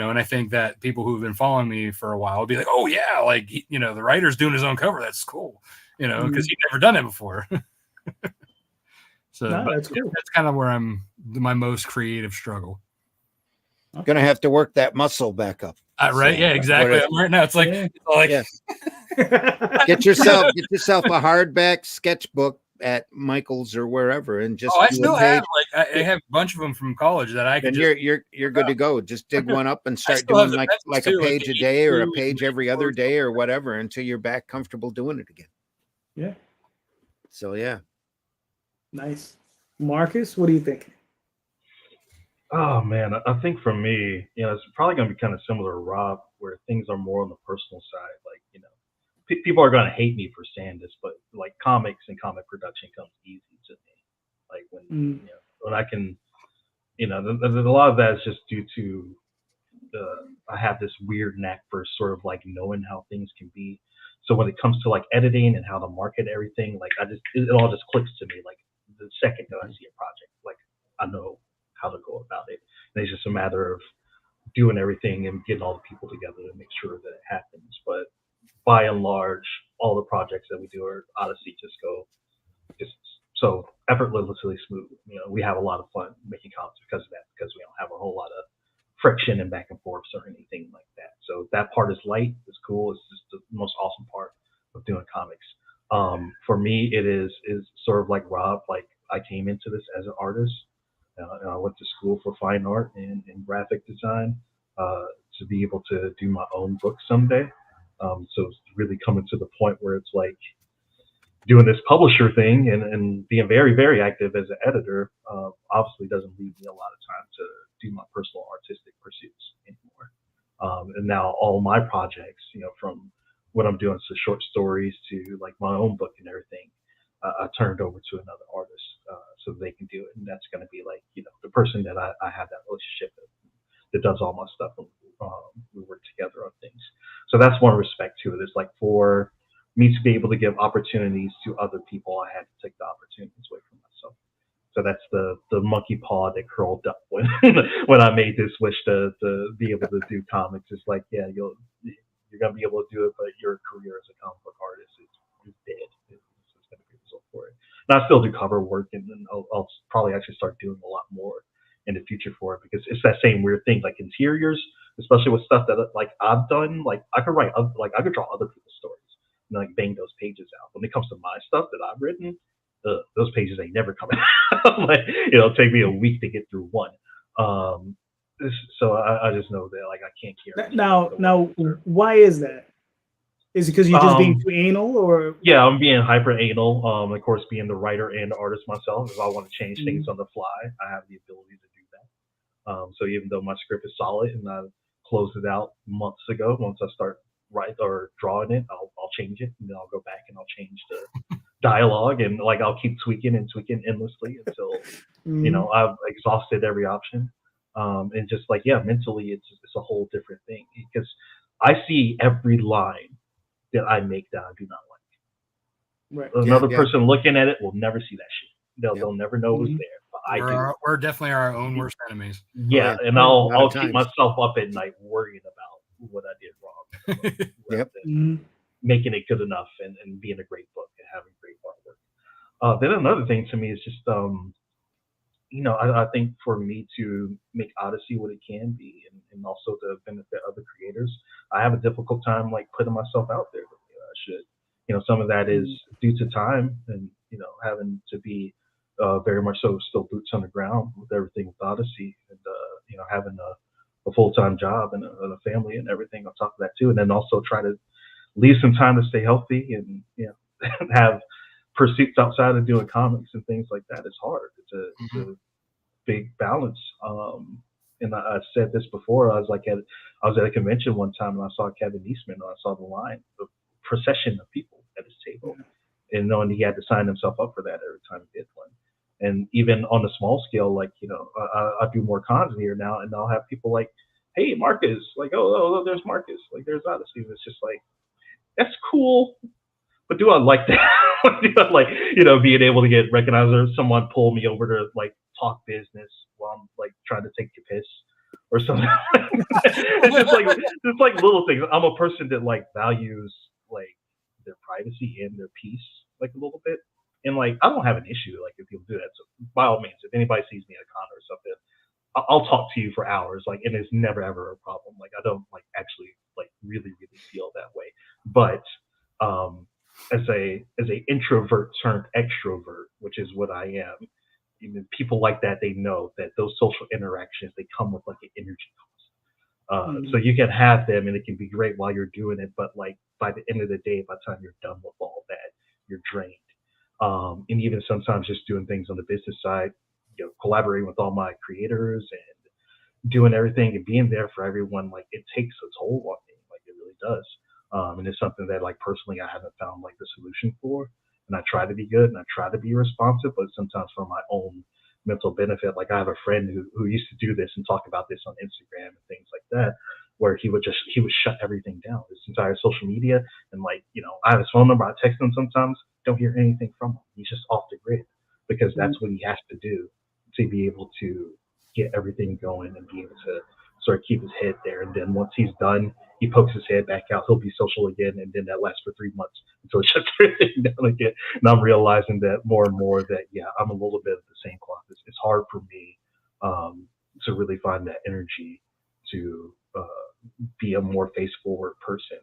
I think that people who've been following me for a while will be like, oh yeah, like, the writer's doing his own cover. That's cool, because he'd never done it before. So
that's cool.
That's kind of where I'm my most creative struggle.
Gonna have to work that muscle back up.
Right? Yeah, exactly. Right now, it's like,
get yourself a hardback sketchbook at Michael's or wherever, and just.
I still have I have a bunch of them from college that I can.
And you're good to go. Just dig one up and start doing like a page a day or a page every other day or whatever until you're back comfortable doing it again.
Yeah.
So yeah.
Nice. Marcus, what do you think?
Oh man, I think for me, it's probably going to be kind of similar to Rob, where things are more on the personal side. Like, people are going to hate me for saying this, but like comics and comic production comes easy to me. Like when I can, a lot of that is just due to I have this weird knack for sort of like knowing how things can be. So when it comes to like editing and how to market everything, like it all just clicks to me. Like the second that I see a project, like I know how to go about it. And it's just a matter of doing everything and getting all the people together to make sure that it happens. But by and large, all the projects that we do at Odyssey just go just so effortlessly smooth. We have a lot of fun making comics because of that, because we don't have a whole lot of friction and back and forths or anything like that. So that part is light, it's cool. It's just the most awesome part of doing comics. For me, it is sort of like Rob. Like I came into this as an artist. I went to school for fine art and graphic design to be able to do my own book someday. So it's really coming to the point where it's like doing this publisher thing and being very, very active as an editor obviously doesn't leave me a lot of time to do my personal artistic pursuits anymore. And now all my projects, from what I'm doing to short stories to like my own book and everything, I turned over to another artist so they can do it. And that's going to be like, the person that I have that relationship with that does all my stuff. We work together on things. So that's one respect to it. It's like for me to be able to give opportunities to other people, I had to take the opportunities away from myself. So that's the monkey paw that curled up when when I made this wish to be able to do comics. It's like, yeah, you're gonna be able to do it, but your career as a comic book artist is dead. It's gonna be a result for it. And I still do cover work, and then I'll probably actually start doing a lot more in the future for it, because it's that same weird thing, like interiors, especially with stuff that like I've done. Like I could I could draw other people's stories and like bang those pages out. When it comes to my stuff that I've written, those pages ain't never coming out. Like it'll take me a week to get through one. So I just know that like I can't carry.
Now, why is that? Is it because you're just being too anal, or? Yeah,
I'm being hyper anal. Of course, being the writer and artist myself, if I want to change things on the fly, I have the ability to do that. So even though my script is solid and I closed it out months ago, once I start writing or drawing it, I'll change it, and then I'll go back and I'll change the dialogue, and like I'll keep tweaking endlessly until I've exhausted every option. And just like mentally, it's a whole different thing, because I see every line that I make that I do not like. Right. Another person looking at it will never see that shit. They'll never know it was there. But
we're definitely our own worst enemies.
Yeah, and I'll keep myself up at night worrying about what I did wrong. Making it good enough and being a great book and having great artwork. Then another thing to me is just I think for me to make Odyssey what it can be, and also to benefit other creators, I have a difficult time like putting myself out there the way I should. Some of that is due to time and having to be very much so still boots on the ground with everything with Odyssey, and having a full-time job and a family and everything on top of that too, and then also try to leave some time to stay healthy and have pursuits outside of doing comics and things like that. It's hard. It's a big balance. And I said this before. I was at a convention one time, and I saw Kevin Eastman, and I saw the line, the procession of people at his table, and knowing he had to sign himself up for that every time And even on the small scale, like, I do more cons here now, and I'll have people like, hey, Marcus, like, oh, there's Marcus, like, there's Odyssey. It's just like, that's cool, but do I like that? Do I like, being able to get recognized, or someone pull me over to like talk business while I'm like trying to take a piss or something? It's like little things. I'm a person that like values like their privacy and their peace like a little bit. And like, I don't have an issue like if people do that. So by all means, if anybody sees me at a con or something, I'll talk to you for hours. Like, and it's never ever a problem. Like, I don't like actually like really feel that way. But as a introvert turned extrovert, which is what I am, even people like that, they know that those social interactions, they come with like an energy cost. So you can have them and it can be great while you're doing it, but like by the end of the day, by the time you're done with all that, you're drained. And even sometimes just doing things on the business side, collaborating with all my creators and doing everything and being there for everyone, like it takes a toll on me, like it really does. And it's something that like personally I haven't found like the solution for. And I try to be good and I try to be responsive, but sometimes for my own mental benefit. Like I have a friend who used to do this and talk about this on Instagram and things like that, where he would shut everything down, his entire social media. And like, I have his phone number, I text him sometimes, don't hear anything from him. He's just off the grid because that's what he has to do to be able to get everything going and be able to sort of keep his head there. And then once he's done, he pokes his head back out, he'll be social again, and then that lasts for 3 months until it shuts everything down again. And I'm realizing that more and more that, I'm a little bit of the same cloth. It's hard for me to really find that energy to be a more face-forward person,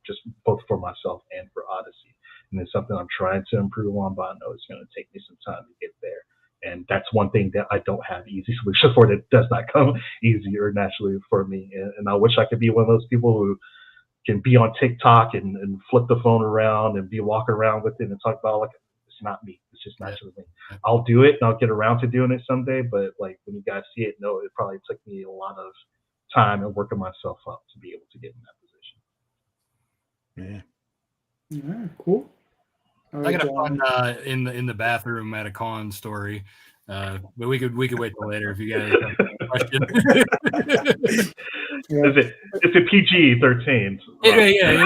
just both for myself and for Odyssey. And it's something I'm trying to improve on, but I know it's going to take me some time to get there. And that's one thing that I don't have easy solutions for, that does not come easy or naturally for me. And I wish I could be one of those people who can be on TikTok and flip the phone around and be walking around with it and talk about, like, it's not me. It's just naturally me. I'll do it and I'll get around to doing it someday. But like when you guys see it, no, it probably took me a lot of time and working myself up to be able to get in that position.
Yeah.
All right, cool.
I got a fun in the bathroom at a con story, but we could wait till later if you guys have a question.
Is it PG-13?
Yeah.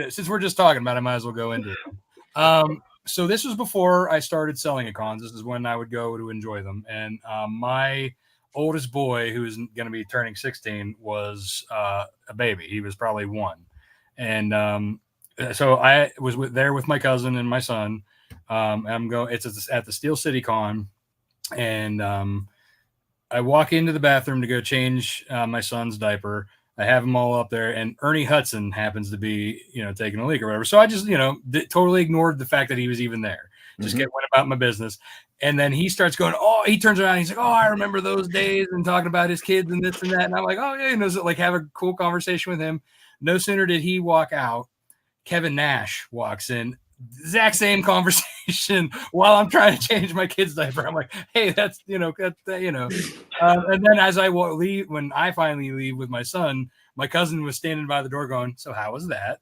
Since we're just talking about it, I might as well go into it. So this was before I started selling at cons. This is when I would go to enjoy them, and my oldest boy, who is going to be turning 16, was a baby. He was probably 1. And so I was there with my cousin and my son. It's at the Steel City Con, and I walk into the bathroom to go change my son's diaper. I have them all up there, and Ernie Hudson happens to be, taking a leak or whatever. So I just, totally ignored the fact that he was even there. Just went about my business. And then he starts going, he turns around and he's like, I remember those days, and talking about his kids and this and that. And I'm like, so like have a cool conversation with him. No sooner did he walk out, Kevin Nash walks in, exact same conversation while I'm trying to change my kid's diaper. I'm like, hey, that's. And then as I leave, when I finally leave with my son, my cousin was standing by the door going, so how was that?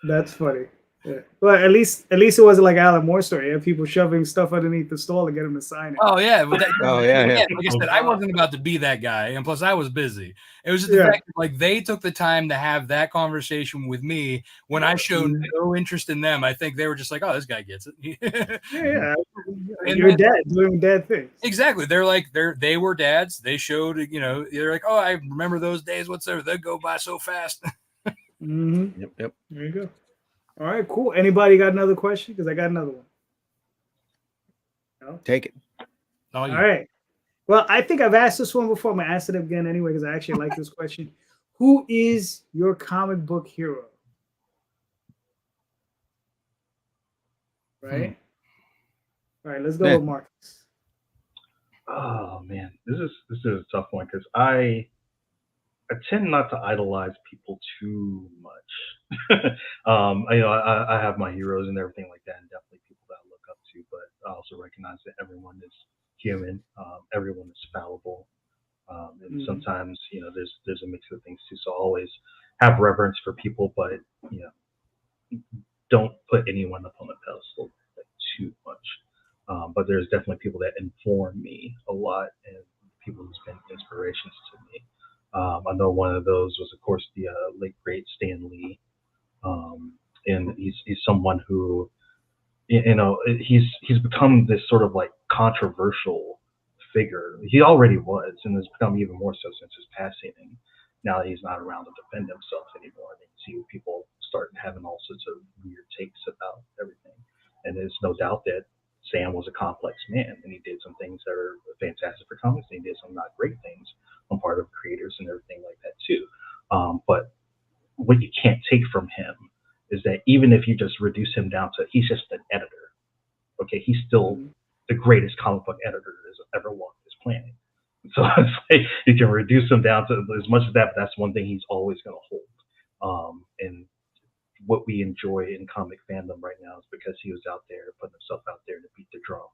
That's funny. Yeah. Well, at least it wasn't like Alan Moore story. You have people shoving stuff underneath the stall to get him to sign it.
Oh yeah. But
yeah.
Like I said, I wasn't about to be that guy, and plus I was busy. It was just the fact that, like, they took the time to have that conversation with me when I showed no interest in them. I think they were just like, "Oh, this guy gets it."
Yeah. And your dad doing dad things.
Exactly. They were dads. They showed, they're like, "Oh, I remember those days. Whatsoever. They go by so fast."
Mm-hmm.
Yep.
There you go. All right, cool. Anybody got another question? Because I got another one. No?
Take it.
All right. Well, I think I've asked this one before. I'm going to ask it again anyway because I actually like this question. Who is your comic book hero? Right? All right, let's go with Marcus.
Oh, man. This is a tough one because I tend not to idolize people too much. I have my heroes and everything like that, and definitely people that I look up to, but I also recognize that everyone is human. Everyone is fallible. And sometimes, there's a mix of things too. So always have reverence for people, but don't put anyone up on a pedestal too much. But there's definitely people that inform me a lot, and people who's been inspirations to me. I know one of those was, of course, the late great Stan Lee, and he's someone who, he's become this sort of like controversial figure. He already was, and has become even more so since his passing. And now that he's not around to defend himself anymore, you see people start having all sorts of weird takes about everything. And there's no doubt that Sam was a complex man, and he did some things that are fantastic for comics, and he did some not great things on part of creators and everything like that too. But what you can't take from him is that even if you just reduce him down to he's just an editor, okay, he's still the greatest comic book editor that has ever walked this planet. So it's like you can reduce him down to as much as that, but that's one thing he's always going to hold. And what we enjoy in comic fandom right now is because he was out there putting himself out there to beat the drum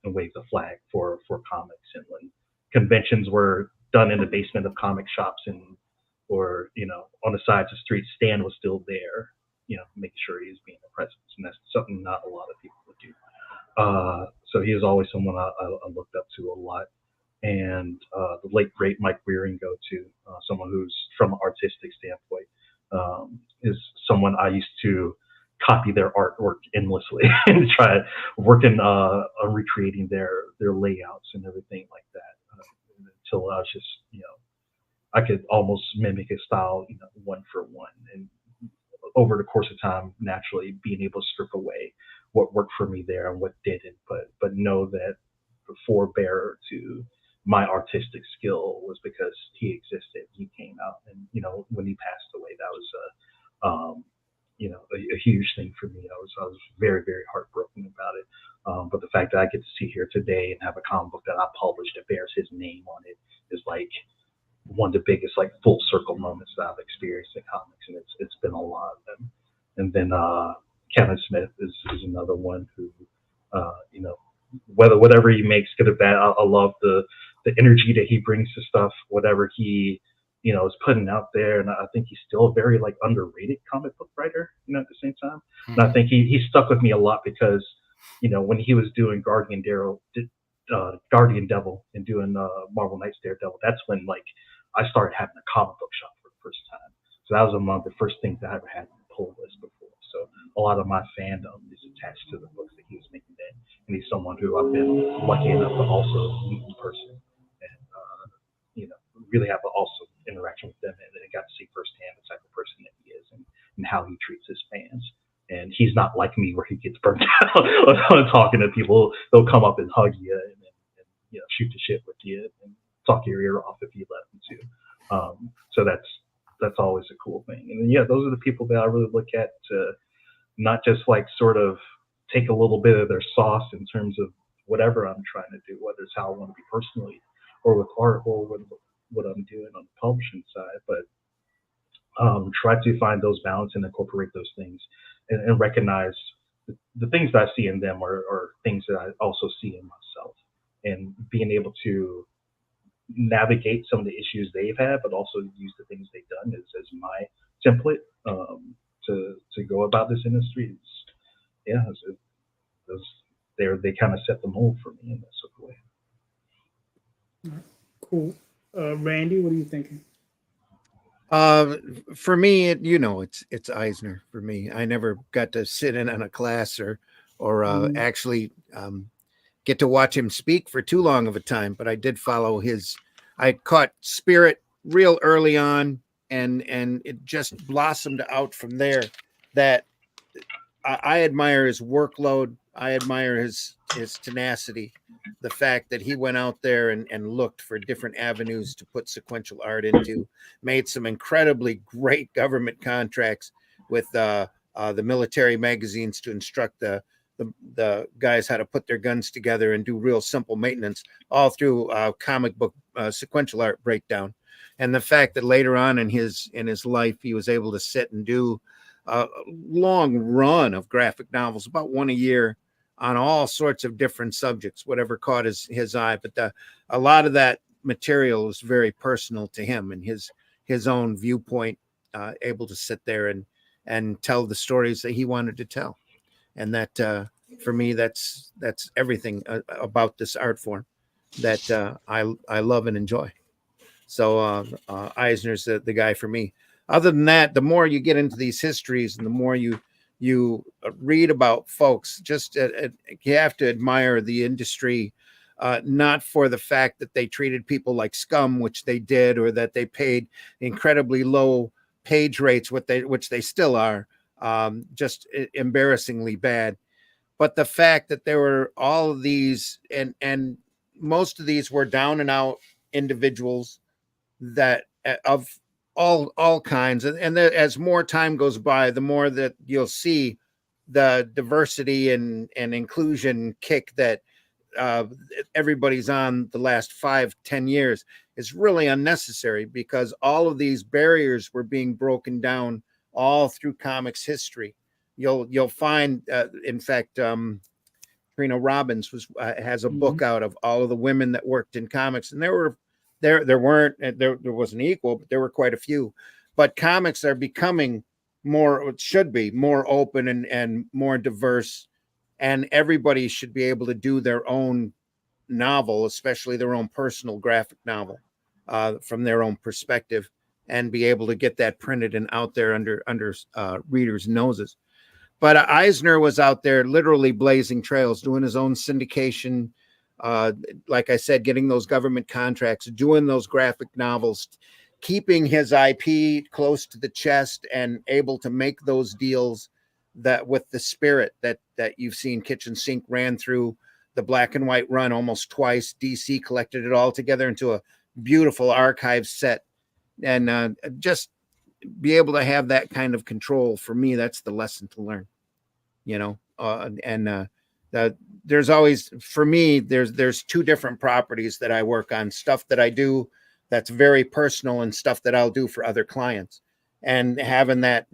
and wave the flag for comics. And when conventions were done in the basement of comic shops or on the sides of the street, Stan was still there, making sure he was being a presence. And that's something not a lot of people would do. So he was always someone I looked up to a lot. And the late great Mike Wieringo too, someone who's from an artistic standpoint, is someone I used to copy their artwork endlessly and try working on recreating their layouts and everything like that, until I was just I could almost mimic his style one for one. And over the course of time, naturally being able to strip away what worked for me there and what didn't, but know that the forebearer to my artistic skill was because he existed. He came out, and when he passed away, that was a huge thing for me. I was very, very heartbroken about it. But the fact that I get to see here today and have a comic book that I published that bears his name on it is like one of the biggest like full circle moments that I've experienced in comics, and it's been a lot of them. And then Kevin Smith is another one who whatever he makes, good or bad, I love the energy that he brings to stuff, whatever he is putting out there. And I think he's still a very like underrated comic book writer, at the same time. And I think he stuck with me a lot because when he was doing Guardian Devil and doing Marvel Knights Daredevil, that's when like I started having a comic book shop for the first time. So that was among the first things I ever had on the pull list before. So a lot of my fandom is attached to the books that he was making then. And he's someone who I've been lucky enough to also meet in person and really have an awesome interaction with them, and I got to see firsthand the type of person that he is and how he treats his fans. And he's not like me where he gets burnt out on talking to people. They'll come up and hug you and shoot the shit with you and talk your ear off if you let them to. So that's always a cool thing. And those are the people that I really look at to not just like sort of take a little bit of their sauce in terms of whatever I'm trying to do, whether it's how I want to be personally or with art or with what I'm doing on the publishing side, but try to find those balance and incorporate those things and recognize the things that I see in them are things that I also see in myself, and being able to navigate some of the issues they've had, but also use the things they've done as my template to go about this industry. They kind of set the mold for me in that sort of way.
Cool. Randy, what are you thinking?
For me, it's Eisner for me. I never got to sit in on a class or actually get to watch him speak for too long of a time, but I did follow I caught Spirit real early on, and it just blossomed out from there. That I admire his workload. I admire his tenacity. The fact that he went out there and looked for different avenues to put sequential art into, made some incredibly great government contracts with the military magazines to instruct the guys how to put their guns together and do real simple maintenance, all through comic book sequential art breakdown. And the fact that later on in his life, he was able to sit and do a long run of graphic novels, about one a year, on all sorts of different subjects, whatever caught his eye. But a lot of that material is very personal to him and his own viewpoint, able to sit there and tell the stories that he wanted to tell. And that, for me, that's everything about this art form that I love and enjoy. So Eisner's the guy for me. Other than that, the more you get into these histories and the more you read about folks, just you have to admire the industry, not for the fact that they treated people like scum, which they did, or that they paid incredibly low page rates, which they still are, just embarrassingly bad. But the fact that there were all of these, and most of these were down and out individuals that of all kinds, and as more time goes by, the more that you'll see the diversity and inclusion kick that everybody's on the last 5-10 years is really unnecessary, because all of these barriers were being broken down all through comics history. You'll find, in fact, Trina Robbins has a book out of all of the women that worked in comics, and there wasn't equal, but there were quite a few. But comics are becoming more, it should be more open and more diverse, and everybody should be able to do their own novel, especially their own personal graphic novel, from their own perspective, and be able to get that printed and out there under readers' noses. But Eisner was out there literally blazing trails, doing his own syndication, like I said, getting those government contracts, doing those graphic novels, keeping his IP close to the chest, and able to make those deals that with the spirit that you've seen. Kitchen Sink ran through the black and white run almost twice. DC collected it all together into a beautiful archive set, and just be able to have that kind of control. For me, that's the lesson to learn, there's always, for me, there's two different properties that I work on: stuff that I do that's very personal, and stuff that I'll do for other clients. And having that,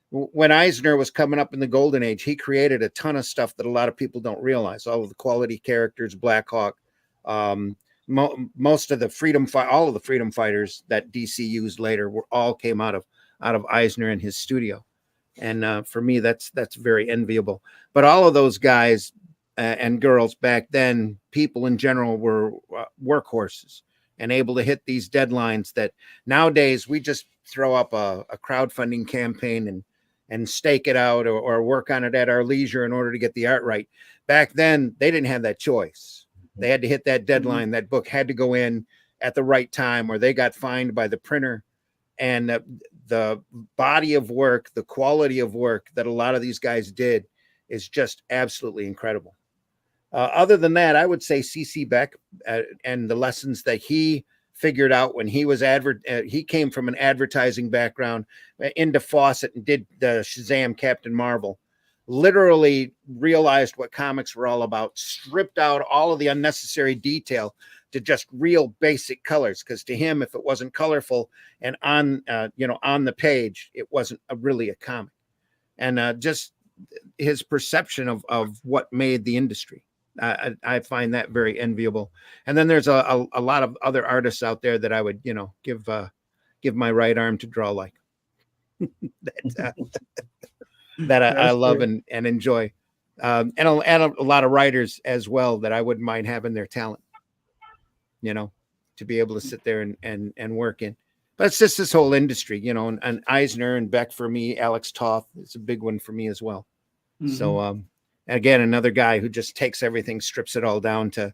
when Eisner was coming up in the golden age, he created a ton of stuff that a lot of people don't realize. All of the quality characters, Black Hawk, most of the all of the freedom fighters that DC used later all came out of Eisner in his studio. And for me, that's very enviable. But all of those guys and girls back then, people in general, were workhorses and able to hit these deadlines that nowadays we just throw up a crowdfunding campaign and stake it out, or work on it at our leisure in order to get the art right. Back then, they didn't have that choice. They had to hit that deadline. That book had to go in at the right time, or they got fined by the printer. And the body of work, the quality of work that a lot of these guys did is just absolutely incredible. Other than that, I would say C.C. Beck and the lessons that he figured out when he was he came from an advertising background into Fawcett and did the Shazam Captain Marvel. Literally realized what comics were all about, stripped out all of the unnecessary detail to just real basic colors. Because to him, if it wasn't colorful and on the page, it wasn't really a comic. And just his perception of what made the industry. I find that very enviable. And then there's a lot of other artists out there that I would, give my right arm to draw like. that I love and enjoy. And a lot of writers as well that I wouldn't mind having their talent, to be able to sit there and work in. But it's just this whole industry, and Eisner and Beck for me. Alex Toth is a big one for me as well. Mm-hmm. So, again, another guy who just takes everything, strips it all down to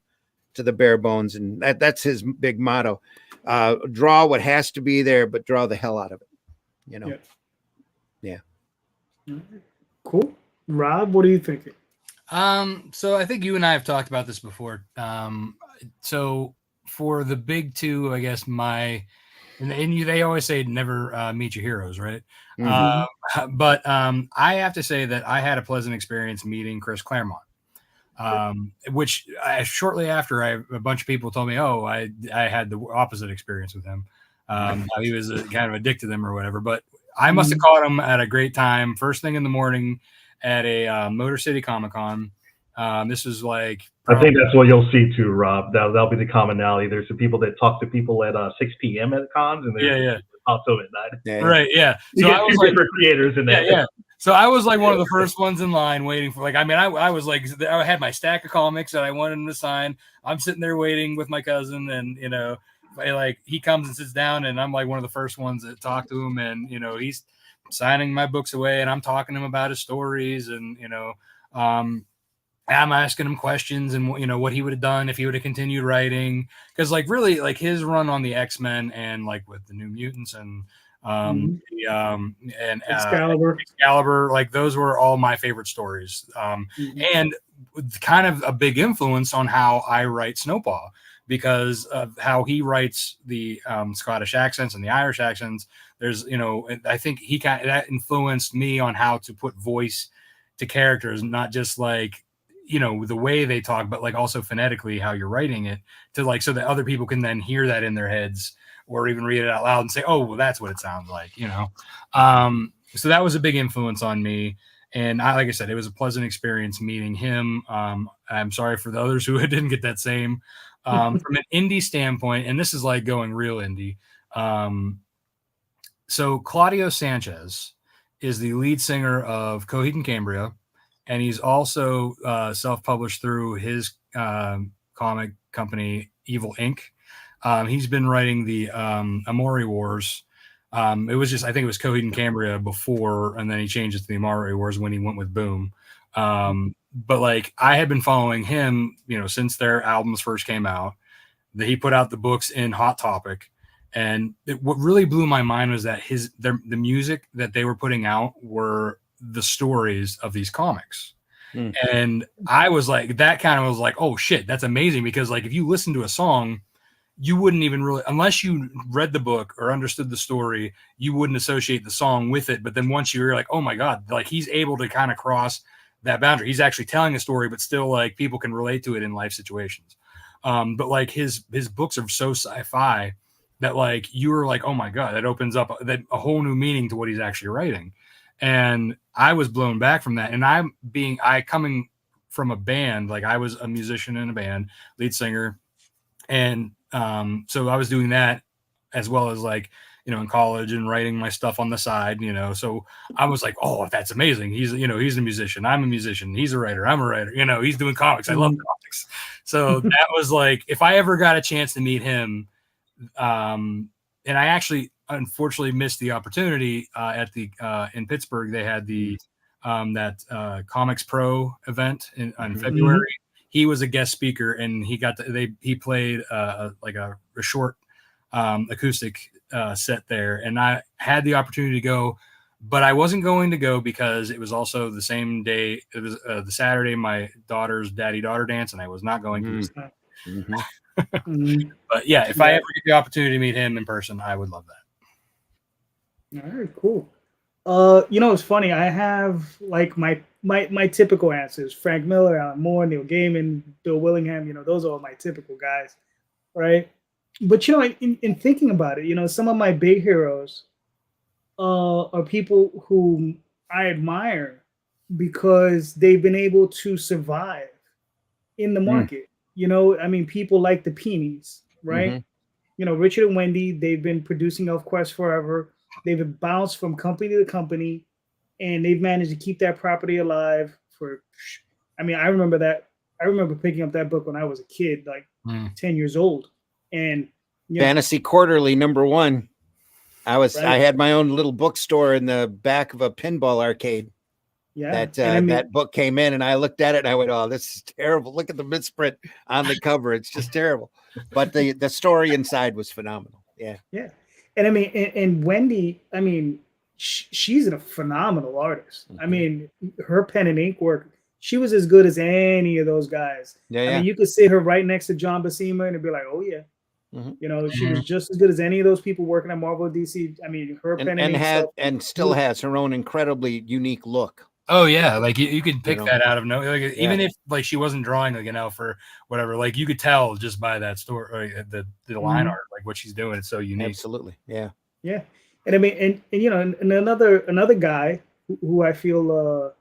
the bare bones. And that's his big motto. Draw what has to be there, but draw the hell out of it, Yeah.
Cool. Rob, what are you thinking?
So I think you and I have talked about this before. So for the big two, I guess they always say never meet your heroes, right? Mm-hmm. But I have to say that I had a pleasant experience meeting Chris Claremont, which shortly after a bunch of people told me, I had the opposite experience with him. He was kind of addicted to them or whatever, but I must have caught him at a great time, first thing in the morning at a Motor City Comic Con. This was like
I think that's what you'll see too, Rob. That'll be the commonality. There's the people that talk to people at 6 p.m. at cons, and there's
yeah.
people that talk to them at night.
Yeah.
Right, yeah.
You
So
get
I
two
was like,
different creators in that.
yeah. So I was like one of the first ones in line waiting for, like, I mean, I was like, I had my stack of comics that I wanted him to sign. I'm sitting there waiting with my cousin, and you know, like he comes and sits down, and I'm like one of the first ones that talk to him, and you know, he's signing my books away, and I'm talking to him about his stories, and you know, I'm asking him questions, and you know what he would have done if he would have continued writing, because like really like his run on the X-Men and like with the New Mutants and and Excalibur, like those were all my favorite stories, and kind of a big influence on how I write Snowpaw, because of how he writes the Scottish accents and the Irish accents. There's, you know, I think that influenced me on how to put voice to characters, not just like, you know, the way they talk, but like also phonetically how you're writing it, to like so that other people can then hear that in their heads or even read it out loud and say, oh, well, that's what it sounds like, you know. So that was a big influence on me. And like I said, it was a pleasant experience meeting him. I'm sorry for the others who didn't get that same. From an indie standpoint, and this is like going real indie. So Claudio Sanchez is the lead singer of Coheed and Cambria, and he's also self-published through his comic company, Evil Inc. He's been writing the Amori Wars. It was just, I think it was Coheed and Cambria before, and then he changed it to the Amori Wars when he went with Boom. But like I had been following him, you know, since their albums first came out. That he put out the books in Hot Topic, and what really blew my mind was that the music that they were putting out were the stories of these comics. And I was like, that kind of was like, oh shit, that's amazing, because like if you listen to a song, you wouldn't even really, unless you read the book or understood the story, you wouldn't associate the song with it. But then once you're like, oh my God, like he's able to kind of cross that boundary. He's actually telling a story, but still like people can relate to it in life situations. But like his books are so sci-fi that like you were like, oh my God, that opens up a whole new meaning to what he's actually writing. And I was blown back from that. And I coming from a band, like I was a musician in a band, lead singer. And so I was doing that as well as like, you know, in college and writing my stuff on the side, you know. So I was like, oh, that's amazing. He's a musician. I'm a musician. He's a writer. I'm a writer. You know, he's doing comics. I love comics. So that was like, if I ever got a chance to meet him, and I actually unfortunately missed the opportunity at the in Pittsburgh. They had the that Comics Pro event in February. He was a guest speaker, and he played like a short acoustic set there, and I had the opportunity to go, but I wasn't going to go because it was also the same day. It was the Saturday, my daughter's daddy-daughter dance, and I was not going to. But yeah, if I ever get the opportunity to meet him in person, I would love that.
All right, cool. You know, it's funny. I have like my typical answers: Frank Miller, Alan Moore, Neil Gaiman, Bill Willingham. You know, those are all my typical guys, right? But you know, in thinking about it, you know, some of my big heroes are people whom I admire because they've been able to survive in the market. You know, I mean, people like the Peonies, right? You know, Richard and Wendy, they've been producing ElfQuest forever. They've bounced from company to company, and they've managed to keep that property alive for, I mean, I remember picking up that book when I was a kid, like 10 years old. And
Fantasy Quarterly #1. I had my own little bookstore in the back of a pinball arcade.
Yeah.
That book came in, and I looked at it and I went, oh, this is terrible. Look at the misprint on the cover. It's just terrible. But the story inside was phenomenal. Yeah.
Yeah. And I mean, and Wendy, I mean, she's a phenomenal artist. I mean, her pen and ink work, she was as good as any of those guys. I mean, you could sit her right next to John Buscema and it'd be like, oh yeah. You know, she was just as good as any of those people working at Marvel DC. I mean, her pen and ink
still has her own incredibly unique look.
Oh yeah, like you could pick that out of nowhere. Like, even if like she wasn't drawing like an elf or whatever, like you could tell just by that story, the line art, like what she's doing. It's so unique.
Absolutely, yeah.
And I mean, and you know, and another guy who I feel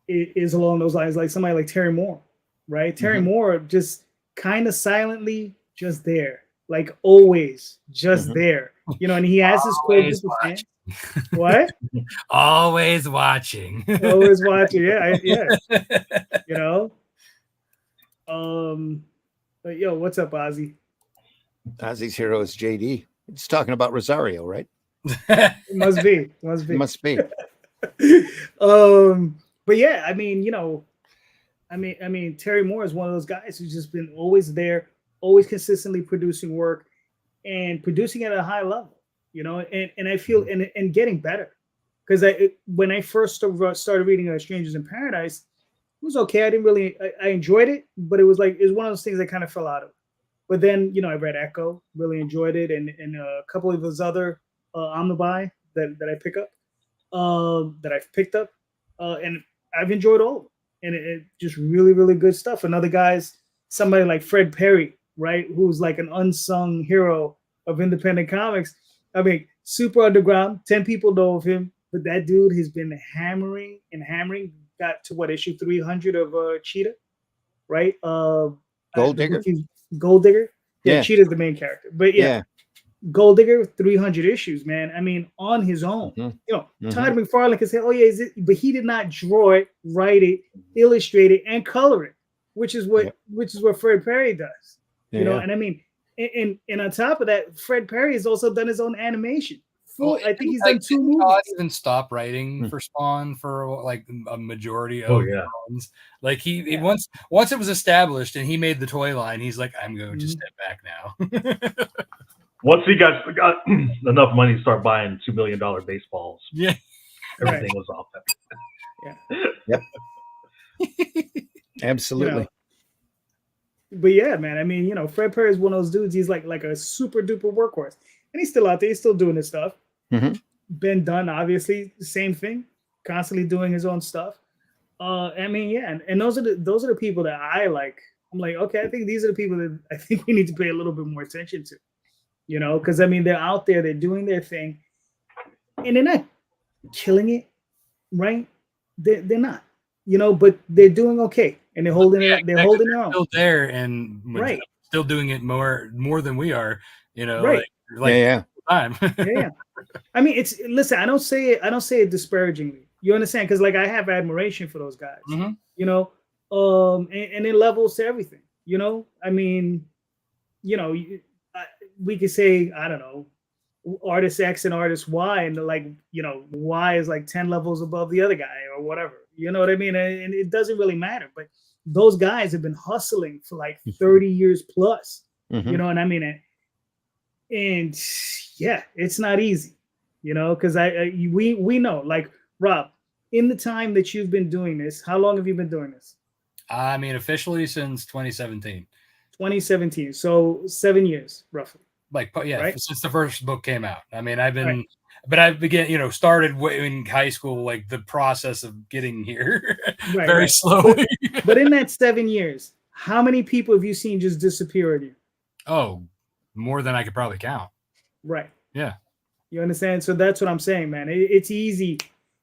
is along those lines, like somebody like Terry Moore, right? Terry Moore just kind of silently just there, like always just there, you know, and he has his core group of fans. What?
Always watching.
Always watching. Yeah, yeah. You know. But yo, what's up, Ozzy?
Ozzy's hero is JD. He's talking about Rosario, right?
It must be.
Must be.
But yeah, I mean, you know, I mean, Terry Moore is one of those guys who's just been always there, always consistently producing work and producing at a high level, you know, and I feel and getting better. Because when I first started reading Strangers in Paradise, it was okay. I didn't really, I enjoyed it, but it was one of those things I kind of fell out of. But then, you know, I read Echo, really enjoyed it, and a couple of his other omnibuy that I pick up, that I've picked up, and I've enjoyed all of them. And it just really, really good stuff. And other guys, somebody like Fred Perry, right, who's like an unsung hero of independent comics. I mean, super underground. 10 people know of him, but that dude has been hammering and hammering. Got to what, issue 300 of Cheetah, right?
Gold Digger.
Gold Digger. Yeah,
Yeah.
Cheetah's the main character, but yeah. Gold Digger, 300 issues, man. I mean, on his own. You know, Todd McFarlane can say, "Oh yeah," but he did not draw it, write it, illustrate it, and color it, which is what Fred Perry does. You know, and I mean, and on top of that, Fred Perry has also done his own animation. I think he's done 2 movies.
Todd even stopped writing for Spawn for like a majority of runs. Like he once it was established and he made the toy line, he's like, I'm going to step back now.
Once he got enough money to start buying $2 million baseballs, everything was off.
Absolutely.
You know, but yeah, man, I mean, you know, Fred Perry is one of those dudes. He's like a super duper workhorse, and he's still out there. He's still doing his stuff. Ben Dunn, obviously, the same thing, constantly doing his own stuff. I mean, yeah, and those are the people that I like. I'm like, okay, I think these are the people that I think we need to pay a little bit more attention to, you know, because I mean, they're out there, they're doing their thing, and they're not killing it, right? They're not, you know, but they're doing okay, and they're holding it. They're holding their own.
Still there, and still doing it more than we are, you know,
right?
Time.
I mean, listen. I don't say it disparagingly. You understand? Because like I have admiration for those guys. You know, and it levels to everything. You know, I mean, you know, we could say, I don't know, artist X and artist Y, and like, you know, Y is like 10 levels above the other guy or whatever. You know what I mean? And it doesn't really matter. But those guys have been hustling for like 30 years plus. You know what I mean? And yeah, it's not easy, you know, because we know, like, Rob, in the time that you've been doing this, how long have you been doing this?
I mean, officially since 2017.
2017, so 7 years roughly.
Like, yeah, right? Since the first book came out. I mean, I've been, but I began, you know, started in high school, like the process of getting here very slowly.
But in that 7 years, how many people have you seen just disappear on you?
Oh, more than I could probably count.
Right.
Yeah.
You understand? So that's what I'm saying, man. It's easy.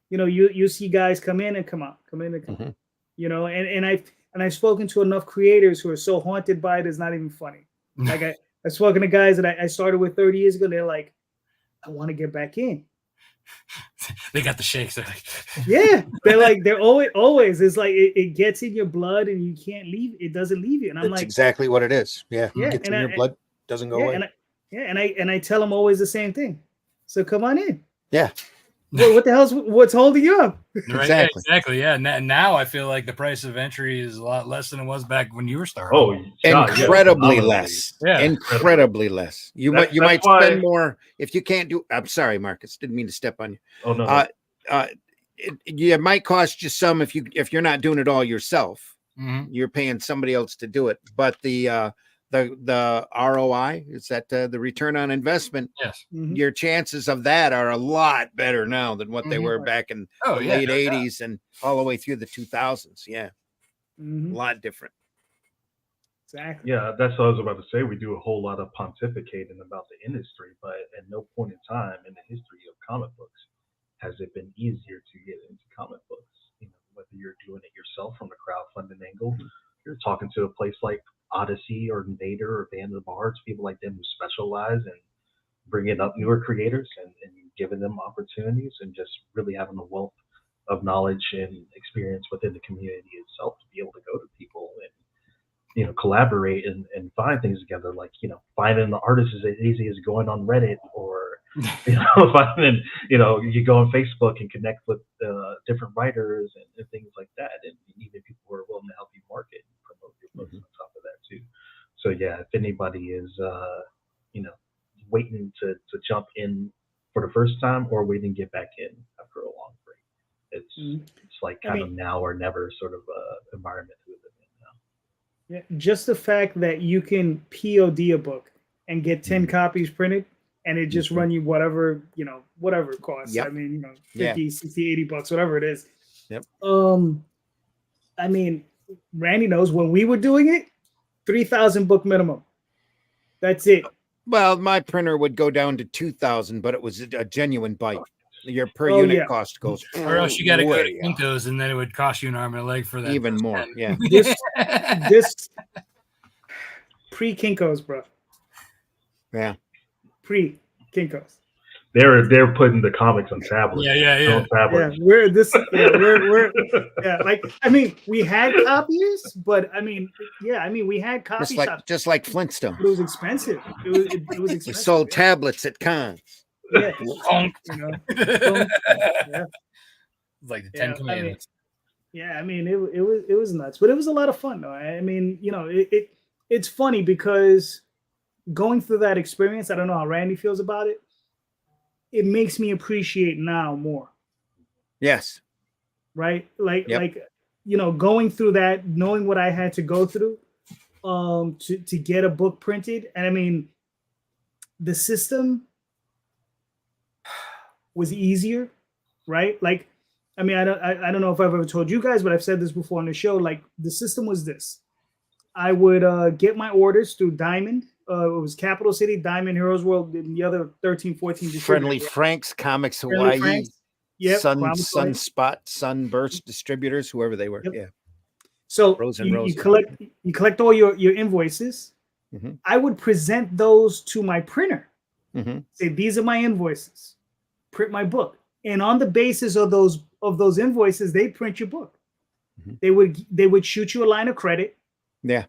You know, you see guys come in and come out, come in and come out. You know, and I've spoken to enough creators who are so haunted by it, it's not even funny. Like I've spoken to guys that I started with 30 years ago. They're like, I want to get back in.
They got the shakes. They're like,
yeah, they're always. It's like it gets in your blood and you can't leave. It doesn't leave you. And I'm
That's
like,
exactly what it is. Yeah, it gets in your blood, doesn't go away.
And I tell them always the same thing. So come on in.
Yeah.
What the hell's what's holding you up?
Right, exactly. Yeah. Now I feel like the price of entry is a lot less than it was back when you were starting.
Oh,
incredibly less. Yeah. Incredibly less. You might spend more if you can't do. I'm sorry, Marcus. Didn't mean to step on you.
Oh no.
It might cost you some if you're not doing it all yourself. You're paying somebody else to do it. But the ROI is that the return on investment.
Yes.
Your chances of that are a lot better now than what they were back in the late 80s and all the way through the 2000s. Yeah. A lot different.
Exactly.
Yeah, that's what I was about to say. We do a whole lot of pontificating about the industry, but at no point in time in the history of comic books has it been easier to get into comic books. You know, whether you're doing it yourself from the crowdfunding angle, you're talking to a place like Odyssey or Nader or Band of Bards, people like them who specialize in bringing up newer creators and giving them opportunities, and just really having a wealth of knowledge and experience within the community itself to be able to go to people and, you know, collaborate and find things together. Like, you know, finding an artist is as easy as going on Reddit, or, you know, finding, you know, you go on Facebook and connect with different writers and things like that. And even people who are willing to help you market and promote your books on top of that too. So yeah, if anybody is, you know, waiting to jump in for the first time, or waiting to get back in after a long break, it's like kind of now or never sort of environment we live in now.
Yeah, just the fact that you can POD a book and get 10 copies printed, and it just run you whatever, you know, whatever it costs.
Yep.
I mean, you know, 50, 60, 80 bucks, whatever it is.
Yep.
I mean, Randy knows when we were doing it, 3,000 book minimum. That's it.
Well, my printer would go down to 2,000, but it was a genuine bite. Your per unit cost goes,
or else you got to go to
way up.
Kinko's, and then it would cost you an arm and a leg for that.
Even more. Yeah.
This pre-Kinko's, bro.
Yeah.
Pre-Kinko's.
They're putting the comics on tablets.
Yeah.
On tablets.
Yeah, we're like, I mean, we had copiers, but I mean, we had copy shops.
Just like Flintstone.
It was expensive. It was
We
expensive.
sold tablets at cons.
Yeah.
Honk.
You know? Yeah.
Like the 10 Commandments.
I mean, it was nuts, but it was a lot of fun though. I mean, you know, it's funny because going through that experience, I don't know how Randy feels about it. It makes me appreciate now more.
Yes.
Right? Like, you know, going through that, knowing what I had to go through to get a book printed. And I mean, the system was easier, right? Like, I mean, I don't know if I've ever told you guys, but I've said this before on the show. Like, the system was this. I would get my orders through Diamond. It was Capital City, Diamond, Heroes World, and the other 13, 14.
Friendly Franks, Comics Hawaii,
Yep.
Sunspot, Sunburst distributors, whoever they were. Yep. Yeah.
So you collect all your invoices. Mm-hmm. I would present those to my printer. Mm-hmm. Say, these are my invoices. Print my book. And on the basis of those invoices, they print your book. Mm-hmm. They would shoot you a line of credit.
Yeah.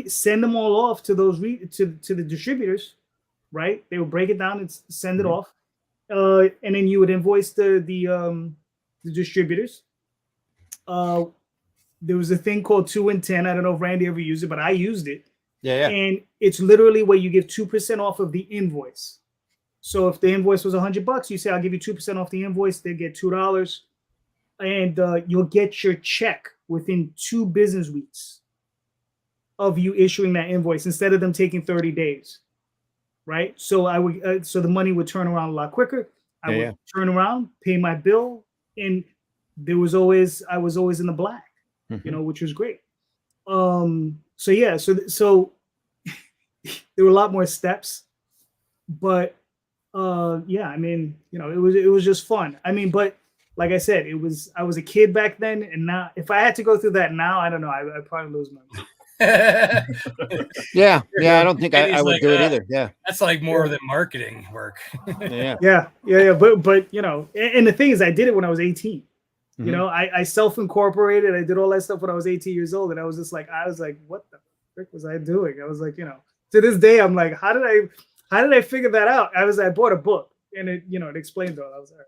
Send them all off to those to the distributors, right? They would break it down and send it off, and then you would invoice the distributors. There was a thing called 2 and 10. I don't know if Randy ever used it, but I used it.
Yeah.
And it's literally where you give 2% off of the invoice. So if the invoice was $100, you say, I'll give you 2% off the invoice. They get $2, and you'll get your check within 2 business weeks of you issuing that invoice, instead of them taking 30 days, right? So I would, so the money would turn around a lot quicker. I would turn around, pay my bill, and I was always in the black, you know, which was great. So there were a lot more steps, but I mean, you know, it was just fun. I mean, but like I said, I was a kid back then, and now if I had to go through that now, I don't know, I'd probably lose my mind.
Yeah, I don't think I would do it either. Yeah,
that's like more than marketing work.
Yeah. But you know, and the thing is, I did it when I was 18. You know, I self-incorporated. I did all that stuff when I was 18 years old, and I was like, what the frick was I doing? I was like, you know, to this day, I'm like, how did I figure that out? I bought a book, and it explained it all. I was like,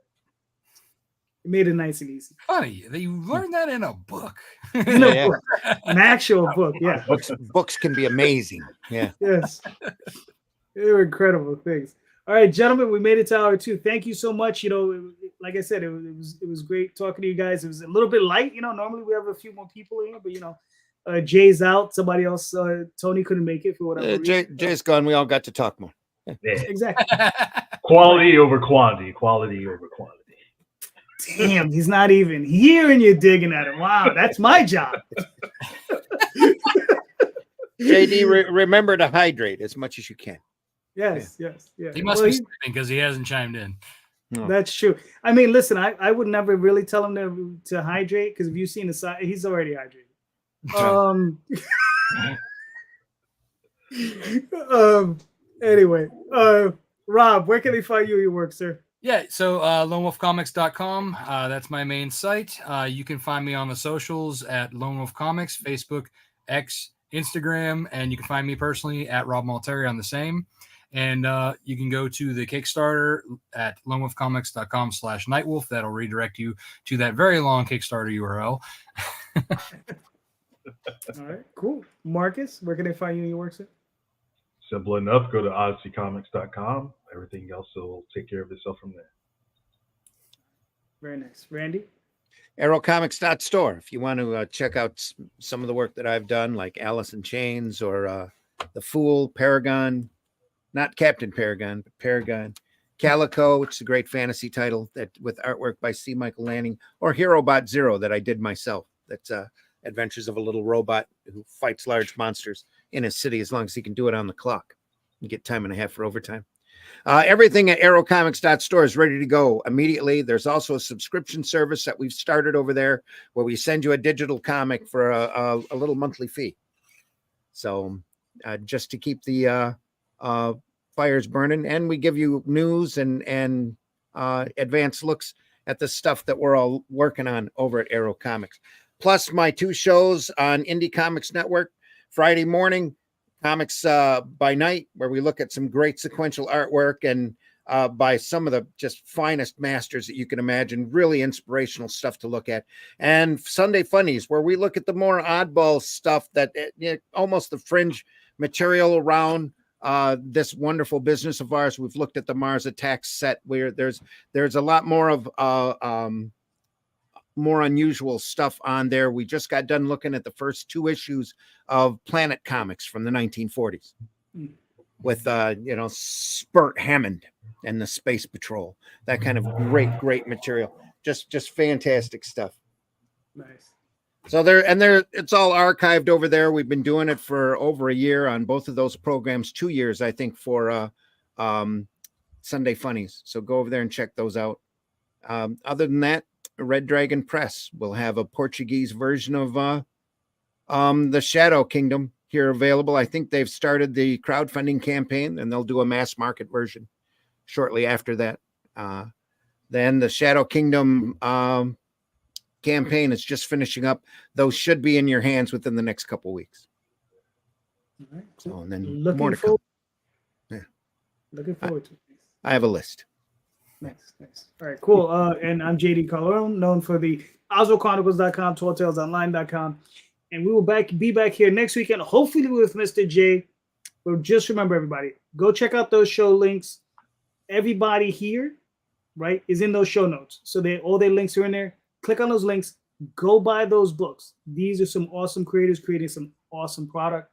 it made it nice and easy.
Funny, you learned that in a book.
Book. An actual book, yeah.
Books can be amazing. Yeah.
Yes. They were incredible things. All right, gentlemen, we made it to hour 2. Thank you so much. You know, like I said, it was great talking to you guys. It was a little bit light. You know, normally we have a few more people here, but you know, Jay's out. Somebody else, Tony couldn't make it for whatever reason.
Jay's gone. We all got to talk more.
Yeah.
Exactly.
Quality over quantity. Quality over quantity.
Damn, he's not even here, and you're digging at him. Wow, that's my job.
JD, remember to hydrate as much as you can.
Yes.
He must be sleeping because he hasn't chimed in.
No.
That's true. I mean, listen, I would never really tell him to hydrate because if you've seen the side, he's already hydrated. Anyway, Rob, where can they find you your work, sir?
Yeah, so lonewolfcomics.com. That's my main site. You can find me on the socials at Lone Wolf Comics, Facebook, X, Instagram, and you can find me personally at Rob Multari on the same. And you can go to the Kickstarter at lonewolfcomics.com/Nightwolf. That'll redirect you to that very long Kickstarter URL.
All right, cool. Marcus, where can they find you your work, sir?
Simple enough. Go to odysseycomics.com. Everything else will take care of itself from there.
Very nice. Randy?
Aerocomics.store. If you want to check out some of the work that I've done, like Alice in Chains or The Fool, Paragon, not Captain Paragon, but Paragon, Calico, which is a great fantasy title that with artwork by C. Michael Lanning, or HeroBot Zero that I did myself. That's adventures of a little robot who fights large monsters in a city as long as he can do it on the clock. You get time and a half for overtime. Everything at aerocomics.store is ready to go immediately. There's also a subscription service that we've started over there where we send you a digital comic for a little monthly fee. So just to keep the fires burning, and we give you news and advanced looks at the stuff that we're all working on over at Aero Comics. Plus my 2 shows on Indie Comics Network. Friday morning, Comics by Night, where we look at some great sequential artwork and by some of the just finest masters that you can imagine. Really inspirational stuff to look at. And Sunday Funnies, where we look at the more oddball stuff that almost the fringe material around this wonderful business of ours. We've looked at the Mars Attacks set where there's a lot more of more unusual stuff on there. We just got done looking at the first 2 issues of Planet Comics from the 1940s with Spurt Hammond and the Space Patrol. That kind of great material. Just fantastic stuff.
Nice.
So it's all archived over there. We've been doing it for over a year on both of those programs, 2 years, I think, for Sunday Funnies. So go over there and check those out. Other than that, Red Dragon Press will have a Portuguese version of the Shadow Kingdom here available. I think they've started the crowdfunding campaign, and they'll do a mass market version shortly after that. Then the Shadow Kingdom campaign is just finishing up. Those should be in your hands within the next couple weeks.
All right,
cool.
So,
and then
looking
more to
forward,
come. Yeah.
Looking forward to it.
I have a list.
Nice. All right, cool. And I'm JD Calderon, known for the OzmoChronicles.com, TallTalesOnline.com. And we will be back here next weekend, hopefully with Mr. J. But just remember, everybody, go check out those show links. Everybody here, right, is in those show notes. So all their links are in there. Click on those links. Go buy those books. These are some awesome creators creating some awesome product.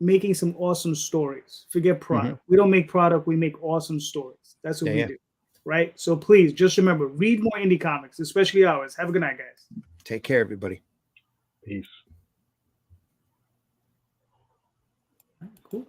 Making some awesome stories. Forget product. We don't make product. We make awesome stories. That's what we do, right? So please just remember, read more indie comics, especially ours. Have a good night, guys.
Take care, everybody.
Peace.
Cool.